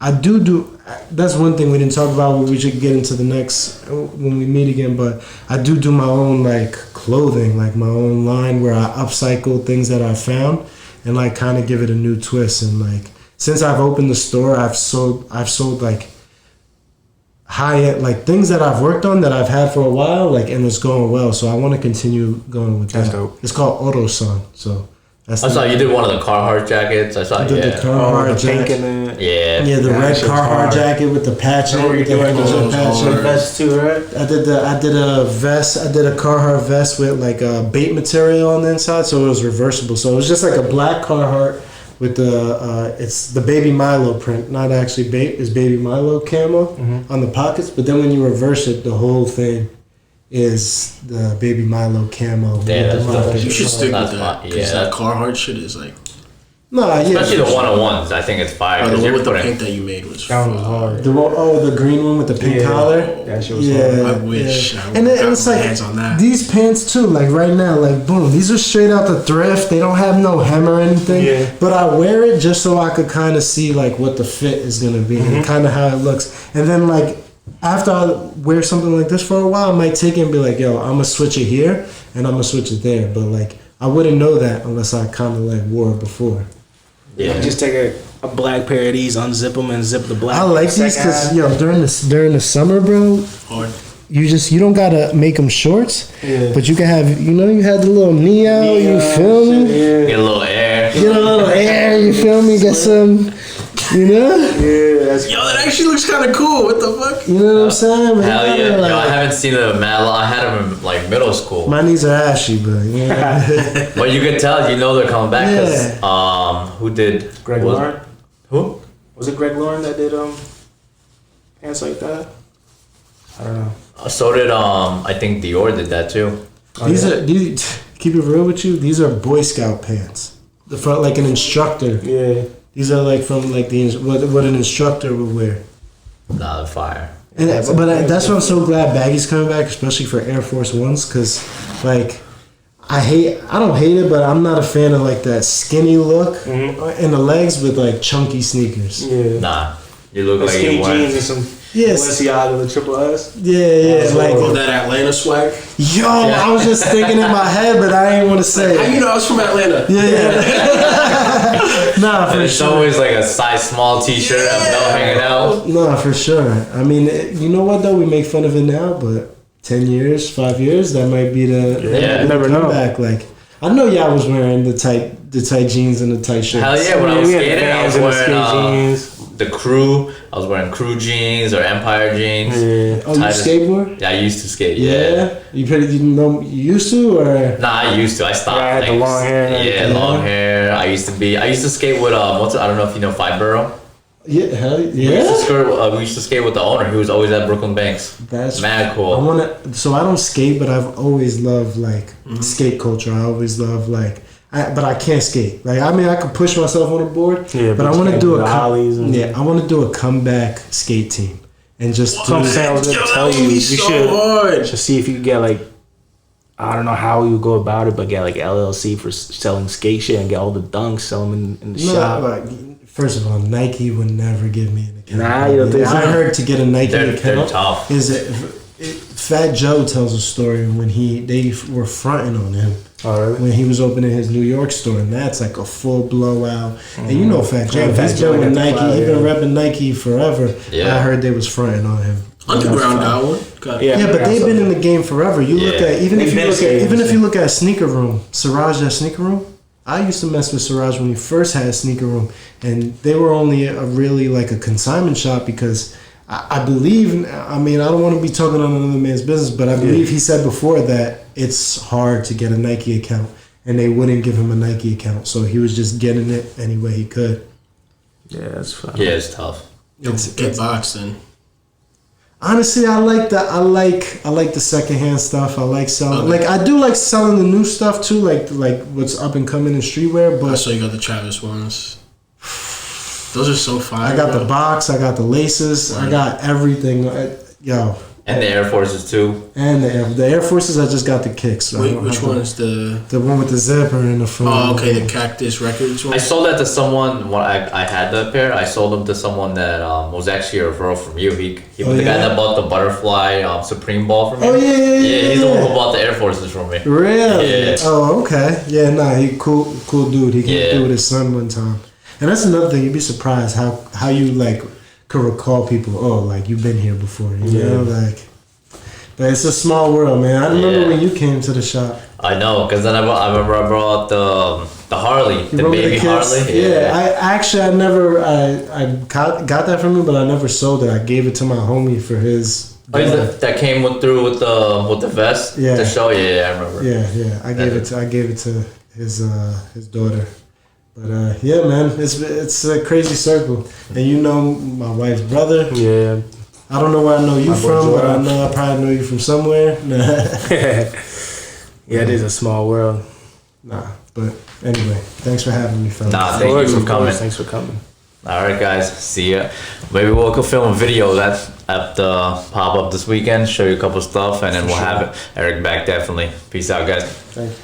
S2: I do. That's one thing we didn't talk about. We should get into the next when we meet again. But I do my own like clothing, like my own line where I upcycle things that I found and like kind of give it a new twist. And like since I've opened the store, I've sold like high-end like things that I've worked on that I've had for a while, like, and it's going well. So I want to continue going with
S4: That's
S2: that.
S4: dope.
S2: It's called Oto-san. So that's
S1: I saw you did one of the Carhartt jackets. I saw,
S2: I did the
S1: yeah.
S2: Carhartt
S4: the pink
S2: jacket.
S4: in it.
S1: Yeah.
S2: Yeah, the
S4: Yeah,
S2: red
S4: that shit's
S2: Carhartt
S4: hard.
S2: jacket with the patching.
S4: Oh, you
S2: with the
S4: did
S2: regular
S3: those
S2: patching.
S3: hard.
S4: Vest too, right?
S2: I did a vest. I did a Carhartt vest with like a bait material on the inside, so it was reversible. So it was just like a black Carhartt with it's the Baby Milo print, not actually bait. It's Baby Milo camo on the pockets, but then when you reverse it, the whole thing is the Baby Milo camo. with
S1: Damn,
S2: the
S1: that's
S2: pockets.
S1: dope.
S3: you should stick
S1: That's
S3: with that.
S1: fine.
S3: Because
S1: Yeah.
S3: that Carhartt shit is like...
S2: Nah, yeah.
S1: Especially the
S2: for sure.
S1: 101s. I think it's fire.
S3: Oh, the
S1: 'cause
S3: one
S1: you're
S3: with the
S1: putting-
S3: pink that you made was...
S4: That one was hard.
S2: The green one with the pink
S4: Yeah.
S2: collar.
S4: That shit was
S2: Yeah,
S4: hard.
S3: I wish
S2: yeah.
S3: I
S2: And
S3: would've got
S2: it's
S3: my
S2: like
S3: hands on that.
S2: these pants too. Like right now, like boom, these are straight out the thrift. They don't have no hem or anything.
S4: Yeah.
S2: But I wear it just so I could kind of see like what the fit is gonna be and kind of how it looks. And then like after I wear something like this for a while, I might take it and be like, yo, I'm gonna switch it here and I'm gonna switch it there. But like I wouldn't know that unless I kind of like wore it before.
S1: Yeah.
S4: Just take a black pair of these, unzip them, and zip the black.
S2: I like these because yo during the summer, bro.
S3: Hard.
S2: You don't gotta make them shorts,
S4: Yeah.
S2: but you can have you had the little knee out. You feel me?
S4: Yeah.
S1: Get a little air.
S2: Get a little air. You feel me? Get some. You know.
S4: Yeah, that's
S3: Yo, that actually looks kind of cool. What the fuck?
S2: You know what I'm saying? Man,
S1: Hell
S2: you
S1: yeah.
S2: gotta,
S1: Yo, I
S2: like-
S1: haven't seen a mad long. I had them in like middle school.
S2: my knees are ashy, but you know.
S1: But you could tell, you know they're coming back because
S2: Yeah.
S1: who did
S4: Greg
S1: was-
S4: Lauren.
S1: Who?
S4: Was it Greg Lauren that did pants like that? I don't know.
S1: So did I think Dior did that too.
S2: these keep it real with you. These are Boy Scout pants. The front like an instructor.
S4: Yeah.
S2: These are like from like what an instructor would wear.
S1: Nah, the fire.
S2: And that's what I'm so glad Baggy's coming back, especially for Air Force Ones, because like I don't hate it, but I'm not a fan of like that skinny look in the legs with like chunky sneakers.
S4: Yeah.
S1: Nah. You look like
S4: skinny
S1: you want.
S4: jeans and some Balenciaga, the triple S.
S2: Yeah, like
S3: that Atlanta swag.
S2: Yo, I was just thinking in my head, but I didn't want to say
S3: How
S2: it.
S3: you know I was from Atlanta?
S2: Yeah. Nah, for
S1: It's
S2: sure.
S1: always like a size small T-shirt. I'm not hanging out.
S2: No, for sure. I mean, you know what though? We make fun of it now, but 10 years, 5 years, that might be the
S1: you
S4: never know.
S2: comeback. Like, I know y'all was wearing the tight jeans and the tight shirts.
S1: Hell yeah! When I was skating, I was wearing
S4: jeans.
S1: the crew. I was wearing crew jeans or Empire jeans.
S4: Yeah.
S2: Oh, you skateboard?
S1: Yeah, I used to skate.
S2: Yeah. You used to or?
S1: Nah, I used to. I stopped.
S4: Yeah, I had the long hair and
S1: Yeah,
S4: everything.
S1: long hair. I used to skate with I don't know if you know Five Borough.
S2: Yeah, hell
S1: We used to
S2: yeah.
S1: we used to skate with the owner. He was always at Brooklyn Banks.
S2: That's
S1: Mad cool.
S2: So I don't skate, but I've always loved like skate culture. I always love like, but I can't skate. Like I mean, I can push myself on a board.
S4: Yeah,
S2: but I
S4: you
S2: want to
S4: can't
S2: do
S4: the ollies and
S2: I want to do a comeback skate team and just do.
S4: Some sales
S3: Yo,
S4: that
S3: that
S4: tell
S3: would
S4: you
S3: be
S4: you
S3: so
S4: should
S3: hard.
S4: see if you could get like, I don't know how you go about it, but get like LLC for selling skate shit and get all the dunks, sell them in the shop.
S2: Like, first of all, Nike would never give me an account.
S4: Nah, you don't think so?
S2: I heard to get a Nike
S1: They're
S2: account
S1: tough.
S2: Fat Joe tells a story when they were fronting on him.
S4: Oh, really?
S2: When he was opening his New York store, and that's like a full blowout. And you know Fat Joe,
S4: Yeah, Fat
S2: he's
S4: Joe
S2: been with
S4: got the
S2: Nike,
S4: fly,
S2: he's been
S4: yeah.
S2: repping Nike forever.
S1: Yeah.
S2: I heard they was fronting on him.
S3: Underground that one. Got it.
S2: Yeah, but they've been in the game forever. You look
S1: Yeah.
S2: at even
S4: They've
S2: if you
S4: been
S2: look at
S4: skating,
S2: even if
S4: so.
S2: you look at Sneaker Room, Siraj at Sneaker Room. I used to mess with Siraj when he first had Sneaker Room, and they were only a really like a consignment shop because I believe. I mean, I don't want to be talking on another man's business, but I believe he said before that it's hard to get a Nike account, and they wouldn't give him a Nike account, so he was just getting it any way he could.
S4: Yeah, that's fine.
S1: Yeah, it's tough.
S3: Get boxed then.
S2: Honestly, I like the secondhand stuff. I like selling. Like I do like selling the new stuff too, like what's up and coming in streetwear.
S3: I
S2: But
S3: saw you got the Travis ones. Those are so fire.
S2: I got
S3: bro.
S2: the box. I got the laces. I got everything. Yo,
S1: And the Air Forces too.
S2: and the Air Forces. I just got the kicks. So I
S3: Wait,
S2: don't
S3: which
S2: have
S3: one is the?
S2: The one with the zipper in the front.
S3: Oh, okay, the Cactus Records one.
S1: I sold that to someone when I had that pair. I sold them to someone that was actually a referral from you. He
S2: Oh,
S1: was the guy
S2: yeah?
S1: that bought the butterfly Supreme ball from me.
S2: Oh, yeah,
S1: He's the one
S2: yeah.
S1: who bought the Air Forces from me.
S2: Really?
S1: Yeah.
S2: Oh, okay. Yeah, nah, he cool dude. He came
S1: Yeah.
S2: through with his son one time. And that's another thing. You'd be surprised how you like could recall people. Oh, like you've been here before. You know, like. But it's a small world, man. I remember
S1: Yeah.
S2: when you came to the shop.
S1: I know, because then I remember I brought the Harley,
S2: You
S1: the
S2: remember
S1: baby
S2: kids?
S1: Harley.
S2: Yeah. I got that from him, but I never sold it. I gave it to my homie for his.
S1: Oh, that came through with the vest.
S2: Yeah.
S1: To show. Yeah, I remember.
S2: Yeah. I gave it to his daughter. But yeah, man, it's a crazy circle, and you know my wife's brother.
S4: Yeah.
S2: I don't know where I know you
S4: My boy
S2: from, but I
S4: Joel.
S2: know I probably know you from somewhere.
S4: Yeah, it is a small world.
S2: Nah, but anyway, thanks for having me, fellas.
S1: Nah, thank you for coming.
S4: Thanks for coming.
S1: All right, guys. See ya. Maybe we'll go film a video that at the pop up this weekend. Show you a couple stuff, and then we'll have Eric back definitely. Peace out, guys.
S2: Thank you.